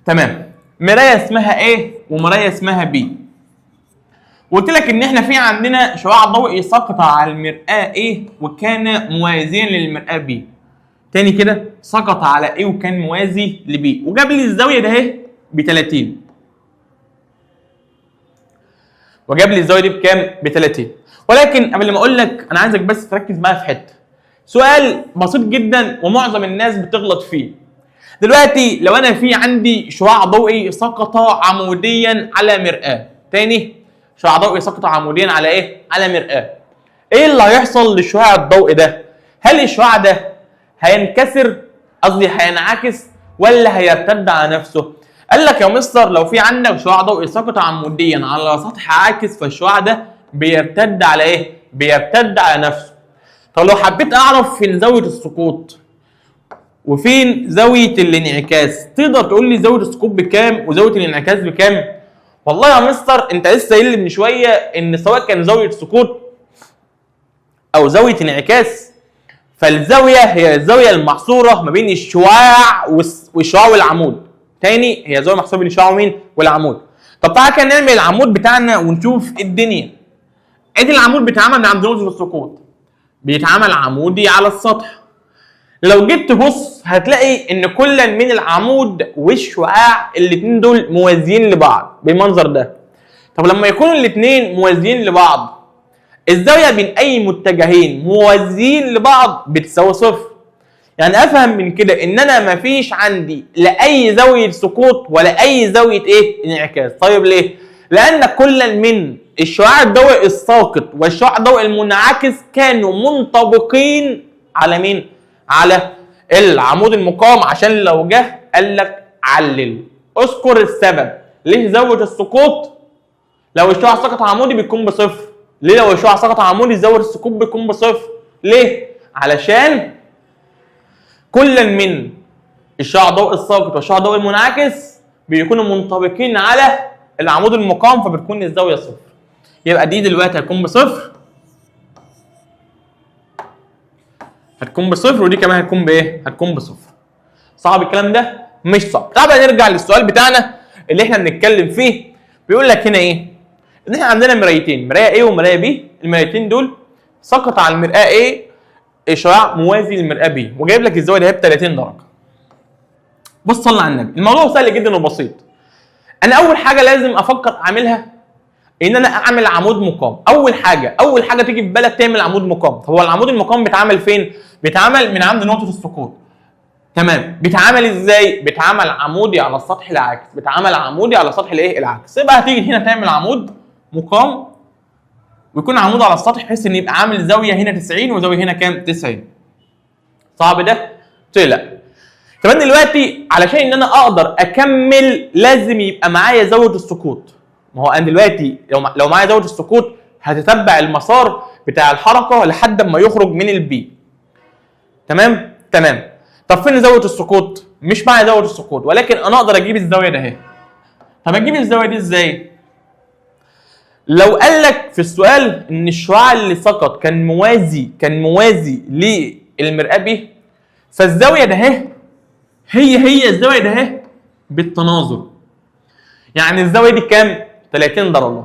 تمام، مرايه اسمها A ومرايه اسمها B. وقلت لك ان احنا في عندنا شعاع ضوئي سقط على المرآة A وكان موازيا للمرآة B. تاني كده، سقط على A وكان موازي ل B، وجاب لي الزاويه ده اهي ب 30. وجاب لي الزاويه دي بكام؟ ب 30. ولكن قبل ما اقول لك انا عايزك بس تركز معايا في حته. سؤال بسيط جدا ومعظم الناس بتغلط فيه. دلوقتي لو انا في عندي شعاع ضوئي سقط عموديا على مرآة، تاني شعاع ضوئي سقط عموديا على ايه؟ على مرآة. ايه اللي هيحصل للشعاع الضوئي ده؟ هل الشعاع ده هينكسر، قصدي هينعكس، ولا هيرتد على نفسه؟ قال لك يا مستر لو في عندك شعاع ضوئي سقط عموديا على سطح عاكس فالشعاع ده بيرتد على ايه؟ بيرتد على نفسه. طب لو حبيت اعرف فين زاويه السقوط وفين زاويه الانعكاس، تقدر تقول لي زاويه السقوط بكام وزاويه الانعكاس بكام؟ والله يا مستر انت لسه قايل لي من شويه ان سواء كان زاويه سقوط او زاويه انعكاس فالزاويه هي الزاويه المحصوره ما بين الشعاع والشعاع والعمود. تاني هي زاويه محصوره بين الشعاع ومين؟ والعمود. طب تعالى كده نعمل العمود بتاعنا ونشوف الدنيا. ادي العمود بيتعمل من عند نقطه السقوط، بيتعمل عمودي على السطح. لو جيت تبص هتلاقي ان كل من العمود والشعاع الاثنين دول موازيين لبعض بالمنظر ده. طب لما يكونوا الاثنين موازيين لبعض، الزاويه بين اي متجهين موازيين لبعض بتساوي صفر. يعني افهم من كده ان انا مفيش عندي لا اي زاويه سقوط ولا اي زاويه ايه؟ انعكاس. طيب ليه؟ لان كل من الشعاع الضوئي الساقط والشعاع الضوئي المنعكس كانوا منطبقين على مين؟ على العمود المقاوم. عشان لو جه قال لك علل اذكر السبب ليه زاويه السقوط لو الشعاع سقط عمودي بيكون بصفر. ليه لو الشعاع سقط عمودي زاويه السقوط بيكون بصفر؟ ليه؟ علشان كل من الشعاع الضوئي الساقط والشعاع الضوئي المنعكس بيكونوا منطبقين على العمود المقاوم فبتكون الزاويه صفر. يبقى دي دلوقتي هتكون بصفر، هتكون بصفر، ودي كمان هتكون بايه؟ هتكون بصفر. صعب الكلام ده؟ مش صعب. تعال بقى نرجع للسؤال بتاعنا اللي احنا بنتكلم فيه. بيقول لك هنا ايه؟ ان احنا عندنا مرايتين، مرايه A ومرايه B. المرايتين دول سقط على المرآة A شعاع موازي للمرآة B وجايب لك الزاويه دي ب 30 درجه. بص صلي على النبي، الموضوع سهل جدا وبسيط. انا اول حاجه لازم افكر اعملها ان انا اعمل عمود مقام. اول حاجه تيجي في بالك تعمل عمود مقام. هو العمود المقام بيتعمل فين؟ بيتعمل من عند نقطه السقوط. تمام. بيتعمل ازاي؟ بيتعمل عمودي على السطح العاكس. بيتعمل عمودي على السطح الايه؟ العاكس. يبقى هتيجي هنا تعمل عمود مقام ويكون عمود على السطح بحيث ان يبقى عامل زاويه هنا 90 وزاويه هنا كام؟ 90. صعب ده؟ لا. طب انا دلوقتي علشان ان انا اقدر اكمل لازم يبقى معايا زاويه السقوط. ما هو انا دلوقتي لو معايا زاويه السقوط هتتبع المسار بتاع الحركه لحد ما يخرج من البي. تمام. طب فين زاويه السقوط؟ مش معايا زاويه السقوط، ولكن انا اقدر اجيب الزاويه ده اهي. طب اجيب الزاويه دي ازاي؟ لو قال لك في السؤال ان الشعاع اللي سقط كان موازي للمرآة ب، فالزاويه ده هي الزاويه ده بالتناظر. يعني الزاويه دي كام؟ 30 درجه.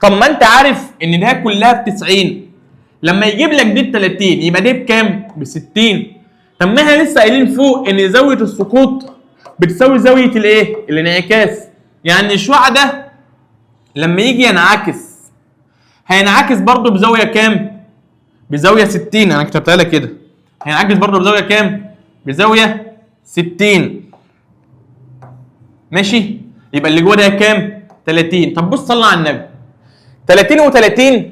طب ما انت عارف ان ده كلها ب 90، لما يجيب لك دي ب 30 يبقى دي بكام؟ ب 60. طب ما احنا لسه قايلين فوق ان زاويه السقوط بتساوي زاويه الايه؟ الانعكاس. يعني الشعاع ده لما يجي ينعكس هينعكس برضه بزاويه كام؟ بزاويه 60. انا كتبتها لك كده، هينعكس برضه بزاويه كام؟ بزاويه 60. ماشي؟ يبقى اللي جوه ده كام؟ 30. طب بص صلى على النبي، 30 و30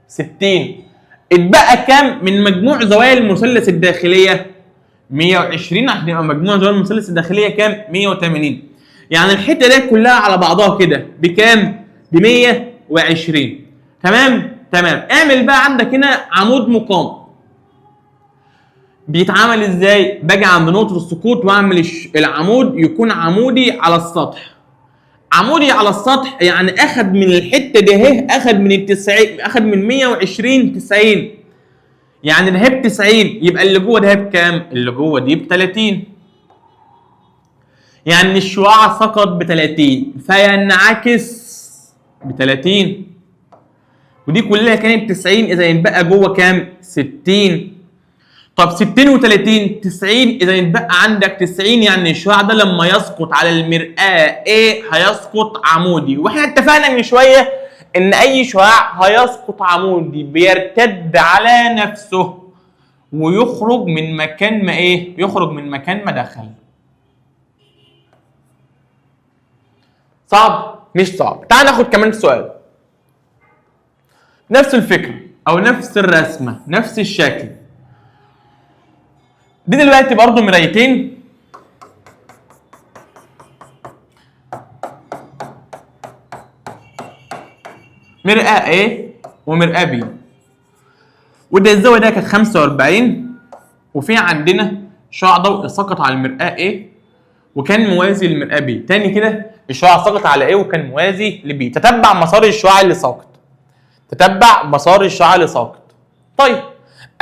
60. اتبقى كام من مجموع زوايا المثلث الداخليه؟ 120. عشان يبقى مجموع زوايا المثلث الداخليه كام؟ 180. يعني الحته دي كلها على بعضها كده بكام؟ ب 120. تمام؟ اعمل بقى عندك هنا عمود مقام. بيتعمل ازاي؟ باجي عند نقطه السقوط واعمل العمود يكون عمودي على السطح. عمودي على السطح يعني اخد من الحته دي اهي، اخد من ال 90، اخد من 120 90. يعني ده ب 90 يبقى اللي جوه ده بكام؟ اللي جوه دي ب 30. يعني الشعاع سقط ب 30 فينعكس ب 30. ودي كلها كانت 90، اذا يتبقى جوه كام؟ 60. طب 60 و30 90، اذا يتبقى عندك 90. يعني الشعاع ده لما يسقط على المرآة ايه؟ هيسقط عمودي. واحنا اتفقنا من شويه ان اي شعاع هيسقط عمودي بيرتد على نفسه ويخرج من مكان ما ايه؟ يخرج من مكان ما دخل. صعب؟ مش صعب. تعال ناخد كمان سؤال نفس الفكره او نفس الرسمه نفس الشكل. دي دلوقتي برضو مرايتين، مرآة A ومرآة B، وده الزاوية ده كانت 45، وفي عندنا شعاع ضوئي سقط على المرآة A وكان موازي للمرآة B. تاني كده الشعاع سقط على A وكان موازي ل B. تتبع مسار الشعاع اللي ساقط. طيب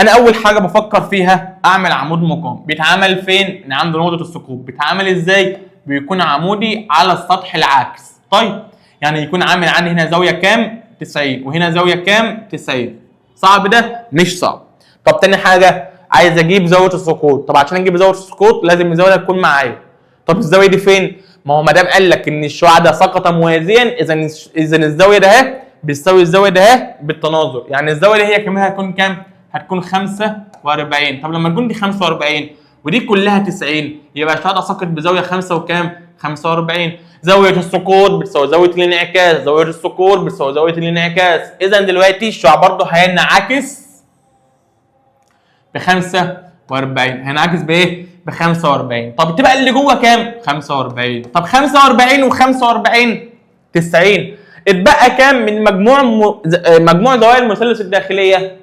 انا اول حاجه بفكر فيها اعمل عمود مقام. بيتعمل فين؟ من عند نقطه السقوط. بيتعمل ازاي؟ بيكون عمودي على السطح العاكس. طيب يعني يكون عامل عندي هنا زاويه كام؟ 90 وهنا زاويه كام؟ 90. صعب ده؟ مش صعب. طب تاني حاجه عايز اجيب زاويه السقوط. طب عشان اجيب زاويه السقوط لازم الزاويه تكون معايا. طب الزاويه دي فين؟ ما هو ما دام قال لك ان الشعاع ده سقط موازيا، اذا الزاويه ده اهي بتساوي الزاويه ده اهي بالتناظر. يعني الزاويه دي هي كمان هتكون كام؟ هتكون 45. طب لما تكون دي 45 ودي كلها 90 يبقى الشعاع ده ساقط بزاويه 5 وكام؟ 45. زاويه السقوط بتساوي زاويه الانعكاس، زاويه السقوط بتساوي زاويه الانعكاس. اذا دلوقتي الشعاع برضه هينعكس ب 45. هينعكس بايه؟ ب 45. طب تبقى اللي جوه كام؟ 45. طب 45 و45 90. اتبقى كام من مجموع زوايا المثلث الداخليه؟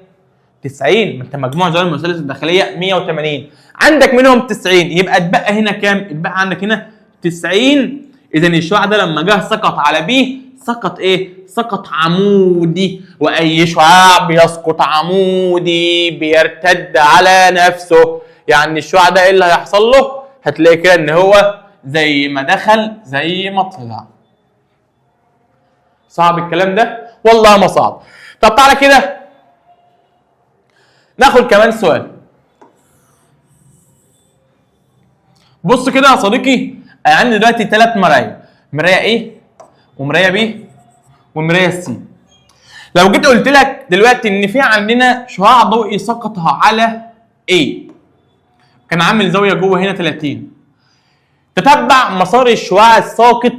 90. ما انت مجموع زوايا المثلث الداخليه 180، عندك منهم 90، يبقى اتبقى هنا كام؟ اتبقى عندك هنا 90. اذا الشعاع ده لما جه سقط على بي سقط ايه؟ سقط عمودي. واي شعاع بيسقط عمودي بيرتد على نفسه. يعني الشعاع ده ايه اللي هيحصل له؟ هتلاقي كده ان هو زي ما دخل زي ما طلع. صعب الكلام ده؟ والله ما صعب. طب تعالى كده ناخد كمان سؤال. بص كده يا صديقي، انا عندي دلوقتي 3 مرايا، مرايه A ومرايه B ومرايه C. لو جيت قلت لك دلوقتي ان في عندنا شعاع ضوئي سقط على A كان عامل زاويه جوه هنا 30، تتبع مسار الشعاع الساقط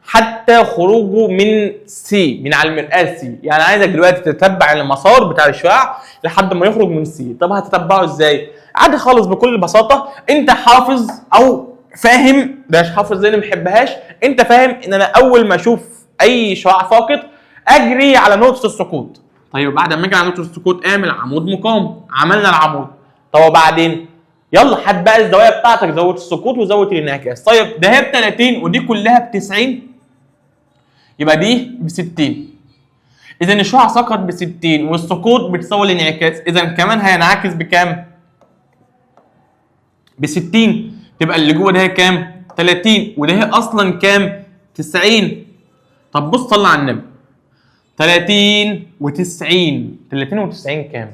حتى خروجه من سي، من على المرآة سي. يعني عايزك دلوقتي تتبع المسار بتاع الشعاع لحد ما يخرج من سي. طب هتتبعه ازاي؟ عادي خالص بكل بساطه. انت حافظ او فاهم، بلاش حافظ زي اللي ما بحبهاش، انت فاهم ان انا اول ما اشوف اي شعاع ساقط اجري على نقطه السقوط. طيب بعد ما اجي على نقطه السقوط اعمل عمود مقام. عملنا العمود، طب وبعدين يلا هات بقى الزوايا بتاعتك، زاويه السقوط وزاويه الانعكاس. طيب ده هي ب 30 ودي كلها ب 90، يبقى دي ب 60. اذا الشعاع سقط ب 60 والسقوط بتساوي الانعكاس، اذا كمان هينعكس بكام؟ ب 60. تبقى اللي جوه ده كام؟ 30 وده اصلا كام؟ 90. طب بص صلي على النبي. 30 و90 30 و90 كام؟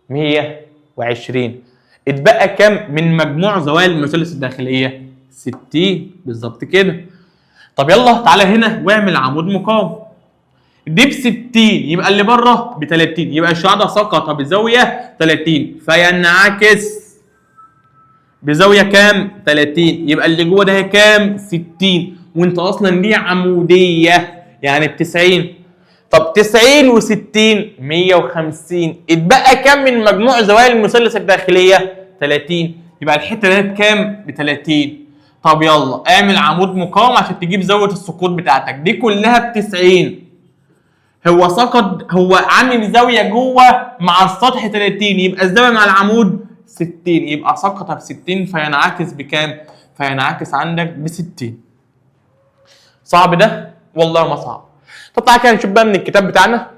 120. اتبقى كام من مجموع زوايا المثلث الداخليه؟ 60 بالظبط كده. طب يلا تعالى هنا واعمل عمود مقاوم. دي ب 60 يبقى اللي بره ب 30، يبقى الشعاع ده سقط بزاويه 30 فينعكس بزاويه كام؟ 30. يبقى اللي جوه ده كام؟ 60 وانت اصلا دي عموديه يعني ب 90. طب 90 و60 150. اتبقى كام من مجموع زوايا المثلث الداخليه؟ 30. يبقى الحته دي بكام؟ ب 30. طب يلا اعمل عمود مقاوم عشان تجيب زاويه السقوط بتاعتك. دي كلها ب 90. هو سقط، هو عامل زاويه جوه مع السطح 30، يبقى الزاويه مع العمود 60، يبقى سقط ب 60 فينعكس بكام؟ فينعكس عندك ب 60. صعب ده؟ والله ما صعب. طب تعالى كده نشوف بقى من الكتاب بتاعنا.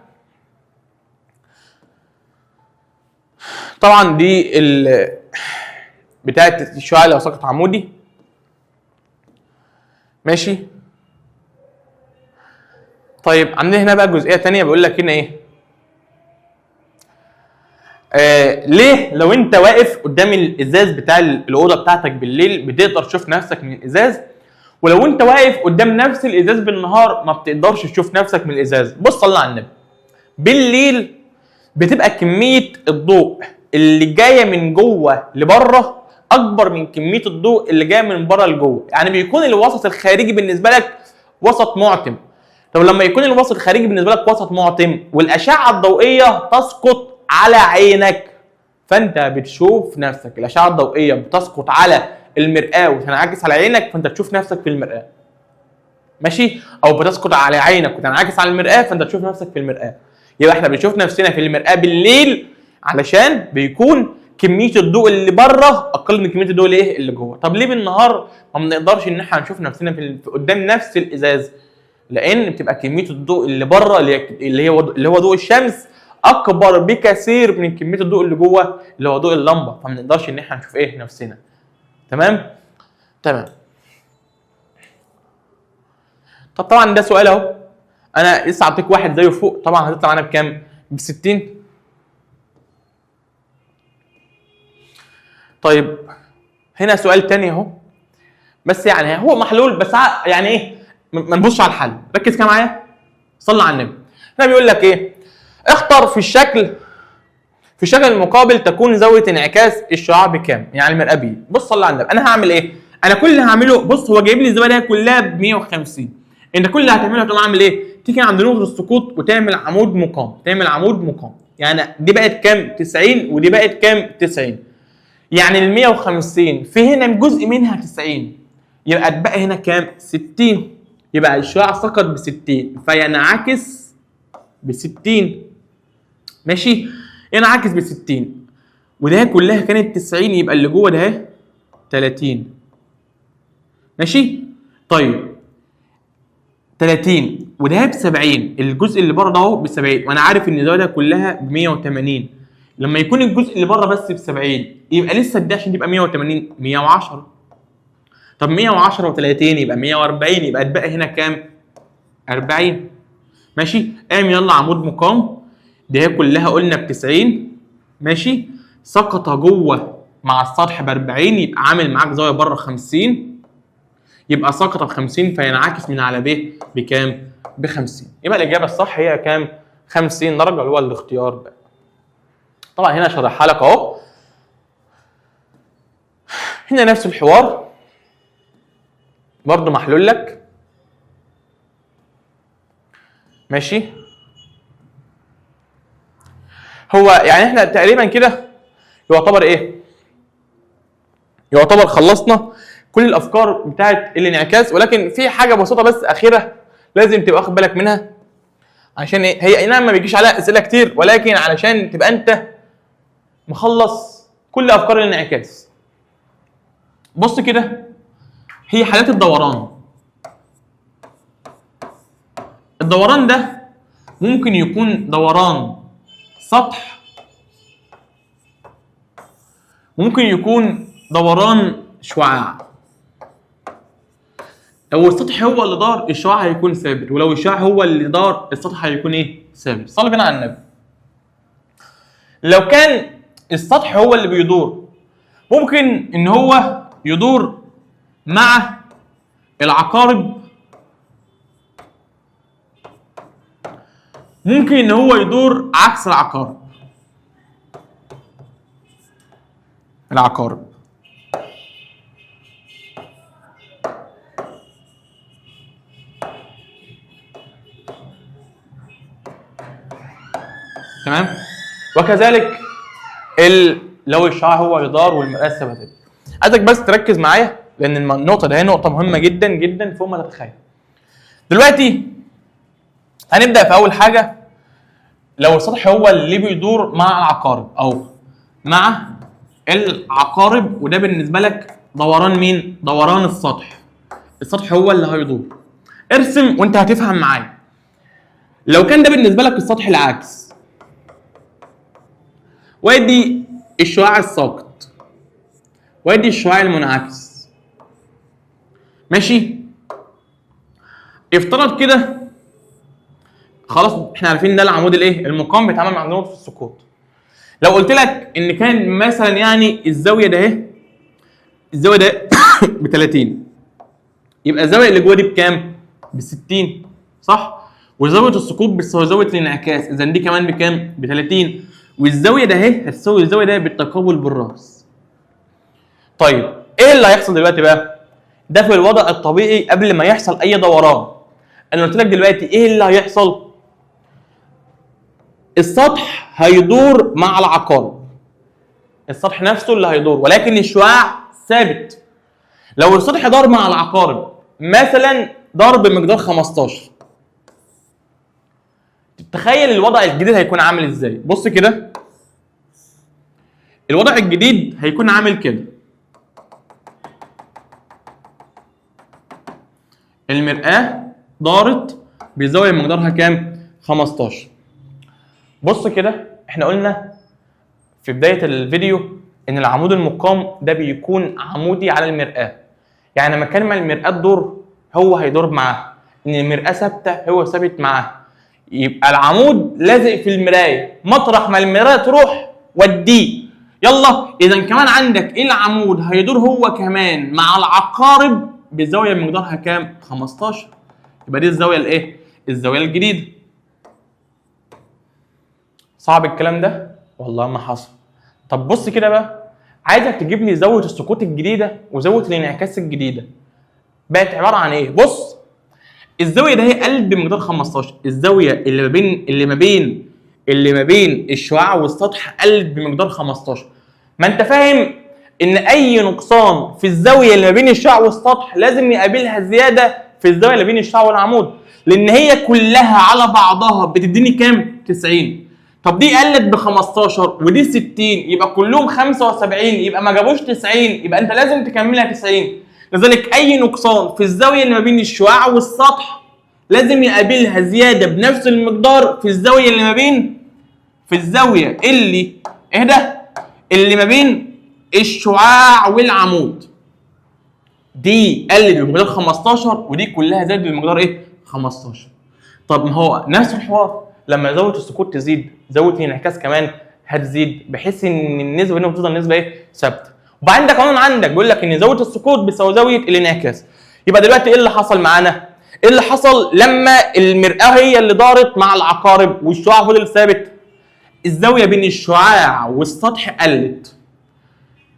طبعا دي بتاعت الشعاع لو سقط عمودي. ماشي. طيب عندنا هنا بقى جزئيه ثانيه بيقول لك هنا ايه؟ ليه لو انت واقف قدام الازاز بتاع الاوضه بتاعتك بالليل بتقدر تشوف نفسك من الازاز، ولو انت واقف قدام نفس الازاز بالنهار ما بتقدرش تشوف نفسك من الازاز؟ بص صلي على النبي. بالليل بتبقى كميه الضوء اللي جايه من جوه لبره اكبر من كميه الضوء اللي جايه من بره لجوه، يعني بيكون الوسط الخارجي بالنسبه لك وسط معتم. طب لما يكون الوسط الخارجي بالنسبه لك وسط معتم والاشعه الضوئيه تسقط على عينك، فانت بتشوف نفسك. الاشعه الضوئيه بتسقط على المرآة وتنعكس على عينك فانت تشوف نفسك في المرآة. ماشي؟ او بتسقط على عينك وتنعكس على المرآة فانت تشوف نفسك في المرآة. يبقى احنا بنشوف نفسنا في المرآة بالليل علشان بيكون كميه الضوء اللي بره اقل من كميه الضوء اللي جوه. طب ليه بالنهار ما بنقدرش ان احنا نشوف نفسنا في قدام نفس الازاز؟ لان بتبقى كميه الضوء اللي بره اللي هو ضوء الشمس اكبر بكثير من كميه الضوء اللي جوه اللي هو ضوء اللمبه، فما نقدرش ان احنا نشوف ايه نفسنا. تمام؟ تمام. طب طبعا ده سؤال اهو، انا لسه اعطيك واحد زيه فوق، طبعا هتطلع معانا بكام؟ ب 60. طيب هنا سؤال تاني اهو، بس يعني هو محلول بس يعني ايه؟ ما نبصش على الحل، ركز كده معايا. صلي على النبي. هنا بيقول لك ايه؟ اختر في الشكل المقابل تكون زاويه انعكاس الشعاع بكام؟ يعني المرآة بي. بص صلي على النبي. انا هعمل ايه؟ انا كل اللي هعمله، بص هو جايب لي الزاويه دي كلها ب 150. انت كل اللي هتعمله هتقوم عامل ايه؟ تيجي عند نقطه السقوط وتعمل عمود مقام، يعني دي بقت كام؟ 90 ودي بقت كام؟ 90. يعني ال 150 في هنا جزء منها 90، يبقى اتبقى هنا كام؟ 60. يبقى الشعاع سقط ب 60 فينعكس ب 60. ماشي؟ ينعكس ب 60 وده كلها كانت 90 يبقى اللي جوه ده 30. ماشي؟ طيب 30 وده ب 70، الجزء اللي بره ده اهو ب 70 وانا عارف ان ده كلها ب 180. لما يكون الجزء اللي بره بس ب 70 يبقى لسه ده عشان تبقى 180 110. طب 110 و30 يبقى 140، يبقى اتبقى هنا كام؟ 40. ماشي؟ اعمل يلا عمود مقام. دي كلها قلنا ب 90. ماشي؟ سقط جوه مع السطح ب 40 يبقى عامل معاك زاويه بره 50، يبقى سقط ب 50 فينعكس من على ب بكام؟ ب 50. يبقى الاجابه الصح هي كام؟ 50 درجه اللي هو الاختيار ده. طبعا هنا شرحها لك اهو. هنا نفس الحوار برضه محلول لك. ماشي؟ هو يعني احنا تقريبا كده يعتبر ايه؟ يعتبر خلصنا كل الافكار بتاعت الانعكاس، ولكن في حاجه بسيطه بس اخيره لازم تبقى واخد بالك منها. عشان ايه؟ هي اي نعم ما بيجيش عليها اسئله كتير، ولكن علشان تبقى انت مخلص كل افكار الانعكاس. بص كده، هي حالات الدوران. الدوران ده ممكن يكون دوران سطح، ممكن يكون دوران شعاع. لو السطح هو اللي دار الشعاع هيكون ثابت، ولو الشعاع هو اللي دار السطح هيكون ايه؟ ثابت. صلي بينا على النبي. لو كان السطح هو اللي بيدور ممكن ان هو يدور مع العقارب، ممكن ان هو يدور عكس العقارب. تمام. وكذلك لو الشعاع هو اللي دار والمرآة ثبتت. عايزك بس تركز معايا لان النقطه دي هي نقطه مهمه جدا جدا فوق ما تتخيل. دلوقتي هنبدا في اول حاجه. لو السطح هو اللي بيدور مع العقارب او مع العقارب، وده بالنسبه لك دوران مين؟ دوران السطح. السطح هو اللي هيدور. ارسم وانت هتفهم معايا. لو كان ده بالنسبه لك السطح العكس، وادي الشعاع الساقط وادي الشعاع المنعكس، ماشي؟ افترض كده خلاص احنا عارفين ده العمود الايه؟ المقام بيتعامل مع نقطه السقوط. لو قلت لك ان كان مثلا يعني الزاويه ده اهي، الزاويه ده ب 30، يبقى الزاويه اللي جوه دي بكام؟ ب 60 صح؟ وزاويه السقوط بتساوي زاويه الانعكاس، اذا دي كمان بكام؟ ب 30. والزاويه ده اهي هتساوي الزاويه ده بالتقابل بالراس. طيب ايه اللي هيحصل دلوقتي بقى؟ ده في الوضع الطبيعي قبل ما يحصل اي دوران. انا قلت لك دلوقتي ايه اللي هيحصل؟ السطح هيدور مع العقارب، السطح نفسه اللي هيدور، ولكن الشعاع ثابت. لو السطح دار مع العقارب مثلا دار بمقدار 15، تخيل الوضع الجديد هيكون عامل ازاي؟ بص كده، الوضع الجديد هيكون عامل كده. المرآة دارت بزاوية مقدارها كام؟ 15. بص كده، احنا قلنا في بداية الفيديو ان العمود المقام ده بيكون عمودي على المرآة. يعني لما كان المرآة تدور هو هيدور معاها، ان المرآة ثابتة هو ثابت معاها. يبقى العمود لازق في المراية، مطرح ما المراية تروح وديه. يلا اذا كمان عندك العمود هيدور هو كمان مع العقارب بزاوية مقدارها كام؟ 15. يبقى دي الزاوية الايه؟ الزاوية الجديدة. صعب الكلام ده؟ والله ما حصل. طب بص كده بقى، عايزك تجيب لي زاويه السقوط الجديده وزاويه الانعكاس الجديده. بقت عباره عن ايه؟ بص، الزاويه ده هي قلب بمقدار 15، الزاويه اللي ما بين الشعاع والسطح قلب بمقدار 15. ما انت فاهم ان اي نقصان في الزاويه اللي ما بين الشعاع والسطح لازم يقابلها زياده في الزاويه اللي بين الشعاع والعمود، لان هي كلها على بعضها بتديني كام؟ 90. طب دي قلت ب 15 ودي 60، يبقى كلهم 75، يبقى ما جابوش 90، يبقى انت لازم تكملها 90. لذلك اي نقصان في الزاويه اللي ما بين الشعاع والسطح لازم يقابلها زياده بنفس المقدار في الزاويه اللي ما بين اللي ما بين الشعاع والعمود. دي قلت بمقدار 15 ودي كلها زادت بمقدار ايه؟ 15. طب ما هو نفس الحوار، لما زاويه السقوط تزيد زاويه الانعكاس كمان هتزيد، بحيث ان النسبه هنا بتفضل نسبه ايه؟ ثابته. وبعد عندك قانون عندك بيقول لك ان زاويه السقوط بتساوي زاويه الانعكاس. يبقى دلوقتي ايه اللي حصل معانا؟ ايه اللي حصل لما المرآة هي اللي دارت مع العقارب والشعاع فضل ثابت؟ الزاويه بين الشعاع والسطح قلت.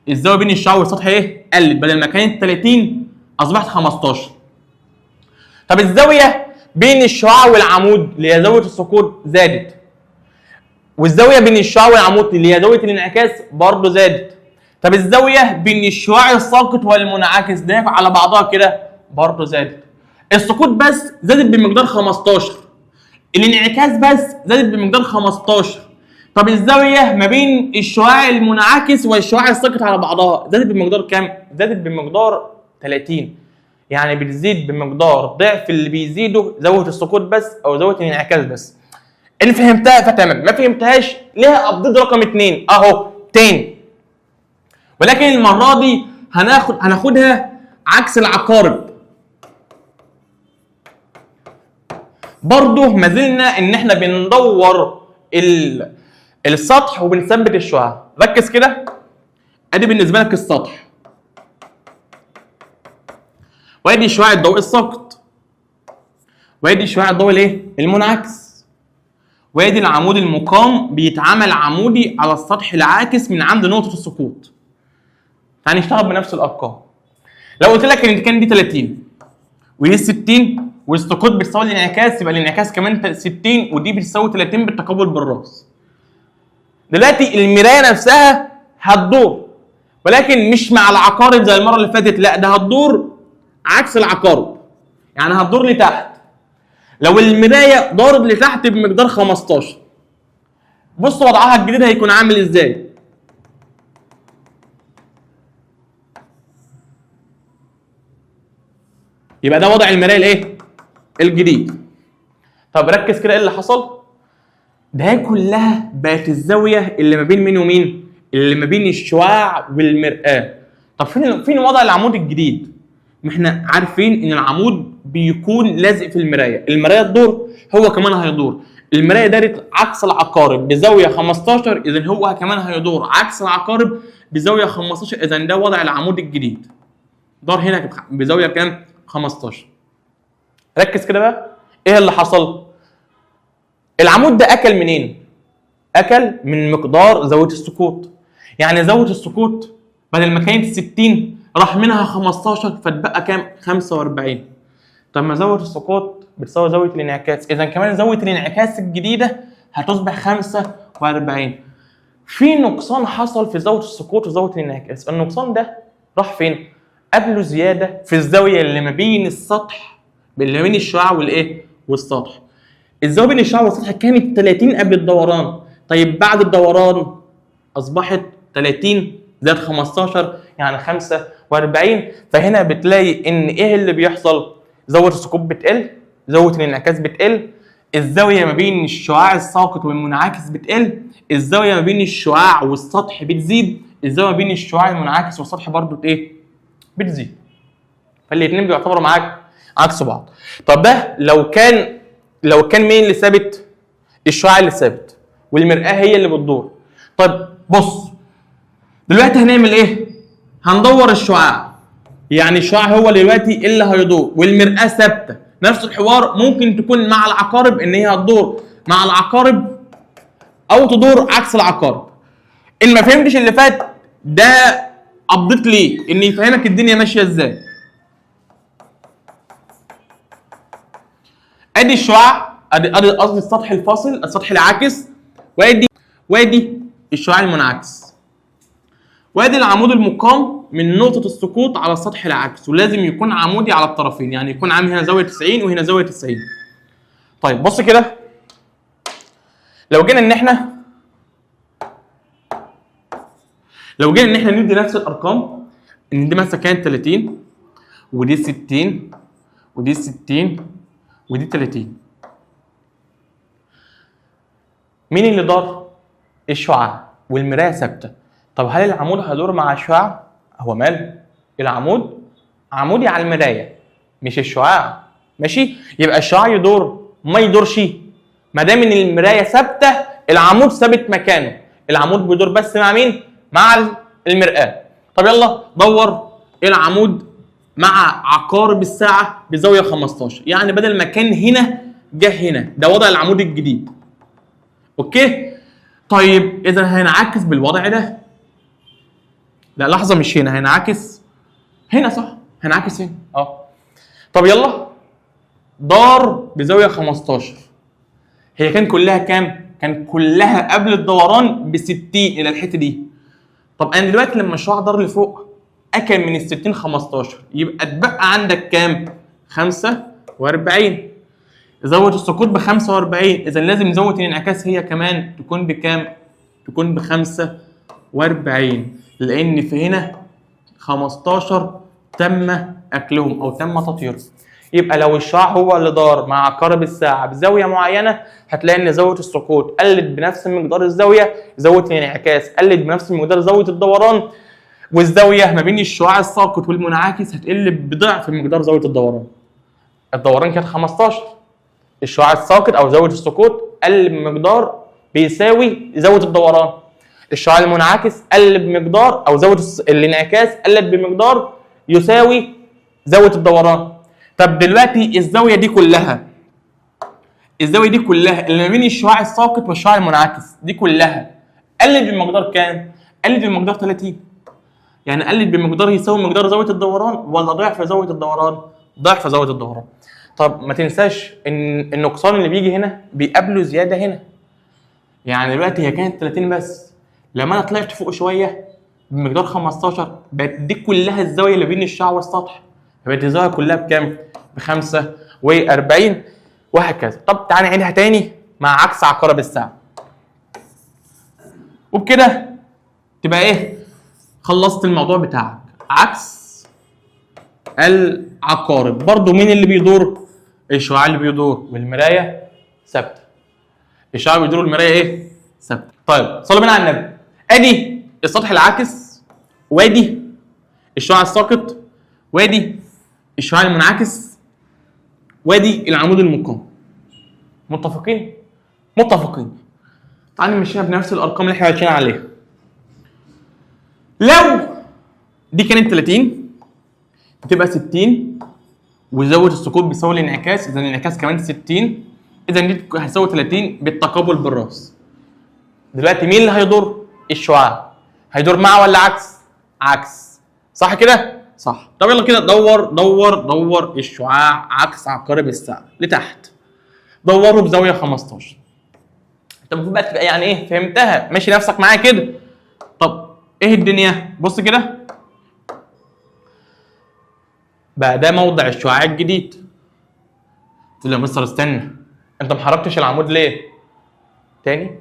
الزاويه بين الشعاع والسطح ايه؟ قلت، بدل ما كانت 30 اصبحت 15. طب الزاويه بين الشعاع والعمود اللي هي زاويه السقوط زادت، والزاويه بين الشعاع والعمود اللي هي زاويه الانعكاس برضه زادت. طب الزاويه بين الشعاع الساقط والمنعكس ده على بعضها كده برضه زادت. السقوط بس زادت بمقدار 15، الانعكاس بس زادت بمقدار 15. طب الزاويه ما بين الشعاع المنعكس والشعاع الساقط على بعضها زادت بمقدار كام؟ زادت بمقدار 30. يعني بتزيد بمقدار ضعف اللي بيزيده زاويه السقوط بس او زاويه الانعكاس بس. ان فهمتها فتمام، ما فهمتهاش ليها ابديت رقم 2 اهو تاني. ولكن المره دي هناخدها عكس العقارب. برضه ما زلنا ان احنا بندور السطح وبنثبت الشعاع. ركز كده، ادي بالنسبه لك السطح، وادي الشعاع الضوئي الساقط، وادي الشعاع الضوئي الايه؟ المنعكس، وادي العمود المقام بيتعمل عمودي على السطح العاكس من عند نقطه السقوط. تعال نشتغل بنفس الارقام. لو قلت لك ان كان دي 30 ودي 60 والسقوط بتساوي الانعكاس، يبقى الانعكاس كمان 60 ودي بتساوي 30 بالتقابل بالراس. دلوقتي المرايه نفسها هتدور، ولكن مش مع العقارب زي المره اللي فاتت، لا ده هتدور عكس العقارب، يعني هتدور لتحت. لو المرايه دارت لتحت بمقدار 15، بص وضعها الجديد هيكون عامل ازاي. يبقى ده وضع المرايه الايه؟ الجديد. طب ركز كده ايه اللي حصل؟ ده كلها بقت الزاويه اللي ما بين مين ومين؟ اللي ما بين الشعاع والمرآة. طب فين وضع العمود الجديد؟ ما احنا عارفين ان العمود بيكون لازق في المرايه، المرايه تدور هو كمان هيدور. المرايه دارت عكس العقارب بزاويه 15، اذا هو كمان هيدور عكس العقارب بزاويه 15، اذا ده وضع العمود الجديد. دار هنا بزاويه كام؟ 15. ركز كده بقى، ايه اللي حصل؟ العمود ده اكل منين؟ اكل من مقدار زاويه السقوط. يعني زاويه السقوط بدل ما كانت 60 راح منها 15 فتبقى كام؟ 45. طب ما زاويه السقوط بتساوي زاويه الانعكاس، اذا كمان زاويه الانعكاس الجديده هتصبح 45. في نقصان حصل في زاويه السقوط وزاويه الانعكاس، النقصان ده راح فين؟ قبله زياده في الزاويه اللي ما بين السطح، اللي ما بين الشعاع والايه؟ والسطح. الزاويه بين الشعاع والسطح كانت 30 قبل الدوران، طيب بعد الدوران اصبحت 30 زائد 15 يعني 45. فهنا بتلاقي ان ايه اللي بيحصل؟ زاويه السقوط بتقل، زاويه الانعكاس بتقل، الزاويه ما بين الشعاع الساقط والمنعكس بتقل، الزاويه ما بين الشعاع والسطح بتزيد، الزاويه ما بين الشعاع المنعكس والسطح برضو ايه؟ بتزيد. فالاثنين بيعتبروا معاك عكس بعض. طب ده لو كان مين اللي ثابت؟ الشعاع اللي ثابت والمرآة هي اللي بتدور. طيب بص دلوقتي هنعمل ايه؟ هندور الشعاع، يعني الشعاع هو دلوقتي اللي هيدور والمرآة ثابته. نفس الحوار ممكن تكون مع العقارب، ان هي هتدور مع العقارب او تدور عكس العقارب. ان ما فهمتش اللي فات ده ابديت ليه ان يفهمك الدنيا ماشيه ازاي. ادي الشعاع، ادي قصدي السطح الفاصل، السطح العاكس، وادي الشعاع المنعكس، وادي العمود المقام من نقطه السقوط على السطح العاكس، ولازم يكون عمودي على الطرفين، يعني يكون عامل هنا زاويه 90 وهنا زاويه 90. طيب بص كده، لو جينا ان احنا ندي نفس الارقام، ان دي مثلا كانت 30 ودي 60 ودي 60 ودي 30، مين اللي دار؟ الشعاع والمرايه ثابته. طب هل العمود هيدور مع الشعاع؟ هو مال العمود عمودي على المرايه مش الشعاع، ماشي؟ يبقى الشعاع يدور ما يدورش ما دام ان المرايه ثابته، العمود ثابت مكانه، العمود بيدور بس مع مين؟ مع المرآة. طب يلا دور العمود مع عقارب الساعه بزاويه 15، يعني بدل ما كان هنا جه هنا، ده وضع العمود الجديد. اوكي؟ طيب اذا هينعكس بالوضع ده. لا لحظه، مش هنا، هينعكس هنا، صح؟ هينعكس هنا طب يلا دار بزاويه 15، هي كان كلها كام؟ كان كلها قبل الدوران ب 60 الى الحته دي. طب انا دلوقتي لما الشعاع دار لفوق اكل من ال 60 15، يبقى اتبقى عندك كام؟ 45. زاويه السقوط ب 45، اذا لازم زاويه الانعكاس هي كمان تكون بكام؟ تكون ب 45، لان في هنا 15 تم اكلهم او تم تطهيرهم. يبقى لو الشعاع هو اللي دار مع عقارب الساعه بزاويه معينه، هتلاقي ان زاويه السقوط قلت بنفس مقدار الزاويه، زاويه الانعكاس قلت بنفس مقدار زاويه الدوران، والزاويه ما بين الشعاع الساقط والمنعكس هتقل بضعف مقدار زاويه الدوران. الدوران كانت 15، الشعاع الساقط او زاويه السقوط قل بمقدار بيساوي زاويه الدوران، الشعاع المنعكس قل بمقدار او زاويه الانعكاس قلت بمقدار يساوي زاويه الدوران. طب دلوقتي الزاويه دي كلها اللي ما بين الشعاع الساقط والشعاع المنعكس دي كلها قلت بمقدار كام؟ قلت بمقدار 30. يعني قلت بمقدار يساوي مقدار زاويه الدوران ولا ضعف زاويه الدوران؟ ضعف زاويه الدوران. طب ما تنساش ان النقصان اللي بيجي هنا بيقابله زياده هنا. يعني دلوقتي هي كانت 30 بس، لما انا طلعت فوق شويه بمقدار 15 بقت دي كلها الزاويه اللي بين الشعاع والسطح، بقت الزاويه كلها بكام؟ ب 45 وهكذا. طب تعالى نعيدها تاني مع عكس عقارب الساعه. وبكده تبقى ايه؟ خلصت الموضوع بتاعك. عكس العقارب برضو مين اللي بيدور؟ الشعاع اللي بيدور والمرايه ثابته. الشعاع اللي بيدور والمرايه ايه؟ ثابته. طيب صلوا بينا على النبي. ادي السطح العاكس، وادي الشعاع الساقط، وادي الشعاع المنعكس، وادي العمود المقام. متفقين؟ متفقين. تعالوا نمشيها بنفس الارقام اللي احنا ماشيين عليها. لو دي كانت 30 بتبقى 60 وزاويه السقوط بيساوي الانعكاس، اذا الانعكاس كمان 60، اذا دي هتساوي 30 بالتقابل بالراس. دلوقتي مين اللي هيدور؟ الشعاع. هيدور مع ولا عكس؟ عكس. صح كده؟ صح. طب يلا كده دور الشعاع عكس عقارب الساعه لتحت. دوره بزاويه 15. انت المفروض بقى تبقى يعني ايه؟ فهمتها، ماشي نفسك معايا كده. طب ايه الدنيا؟ بص كده بقى ده موضع الشعاع الجديد. تقول لي يا مستر استنى، انت ما حركتش العمود ليه؟ تاني؟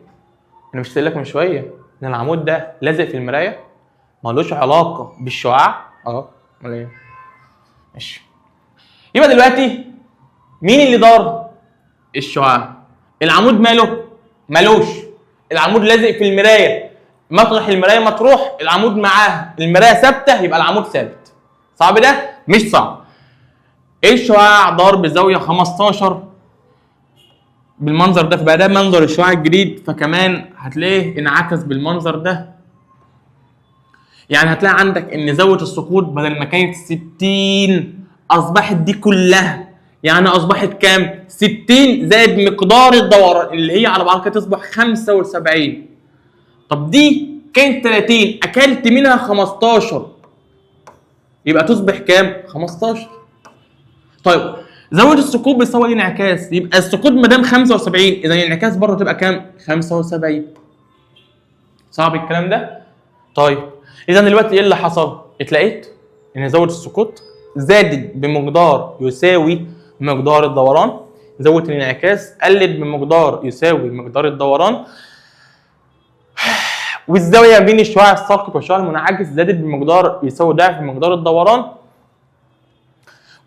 انا مش قايل لك من شويه ان العمود ده لازق في المرايه؟ مالوش علاقه بالشعاع؟ امال ايه؟ ماشي. يبقى دلوقتي مين اللي دار؟ الشعاع. العمود ماله؟ مالوش. العمود لازق في المرايه، مطرح المرايه مطروح العمود معاها، المرايه ثابته يبقى العمود ثابت. صعب ده؟ مش صعب. الشعاع دار بزاويه 15 بالمنظر ده، فبقى ده منظر الشعاع الجديد، فكمان هتلاقيه انعكس بالمنظر ده. يعني هتلاقي عندك ان زاويه السقوط بدل ما كانت 60 اصبحت دي كلها، يعني اصبحت كام؟ 60 زائد مقدار الدوران اللي هي على بعض كده تصبح 75. طب دي كانت 30 اكلت منها 15 يبقى تصبح كام؟ 15. طيب زاويه السقوط بتساوي الانعكاس، يبقى السقوط ما دام 75 اذا الانعكاس برضه تبقى كام؟ 75. صعب الكلام ده؟ طيب اذا دلوقتي ايه اللي حصل؟ اتلاقيت ان زاويه السقوط زادت بمقدار يساوي مقدار الدوران، زاويه الانعكاس قلت بمقدار يساوي مقدار الدوران، والزاويه بين الشعاع الساقط والشعاع المنعكس زادت بمقدار يساوي ضعف مقدار الدوران،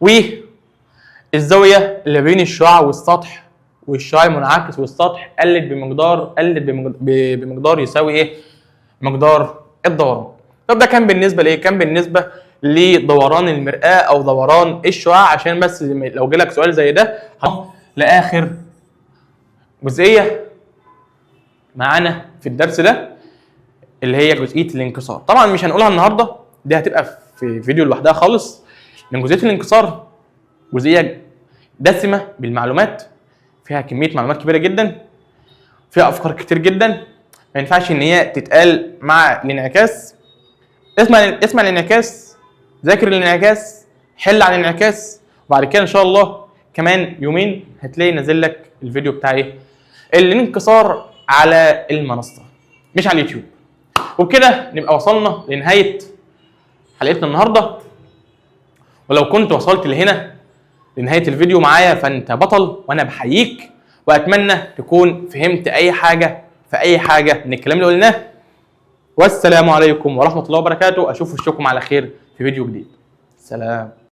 والزاويه اللي بين الشعاع والسطح والشعاع المنعكس والسطح قلت بمقدار يساوي ايه؟ مقدار الدوران. طب ده كان بالنسبه لايه؟ كان بالنسبه لدوران المرآة او دوران الشعاع، عشان بس لو جالك سؤال زي ده لاخر جزئيه معانا في الدرس ده اللي هي جزئيه الانكسار. طبعا مش هنقولها النهارده، دي هتبقى في فيديو لوحدها خالص، لان جزئيه الانكسار جزئيه دسمه بالمعلومات، فيها كميه معلومات كبيره جدا، فيها افكار كتير جدا، ما ينفعش ان هي تتقال مع الانعكاس. اسمع الانعكاس، ذاكر الانعكاس، حل على الانعكاس، وبعد كده ان شاء الله كمان يومين هتلاقي نازل لك الفيديو بتاع ايه؟ الانكسار على المنصه مش على اليوتيوب. وبكده نبقى وصلنا لنهايه حلقتنا النهارده، ولو كنت وصلت لهنا لنهايه الفيديو معايا فانت بطل وانا بحييك، واتمنى تكون فهمت اي حاجه في اي حاجه من الكلام اللي قلناه. والسلام عليكم ورحمه الله وبركاته. اشوف وشكم على خير في فيديو جديد. سلام.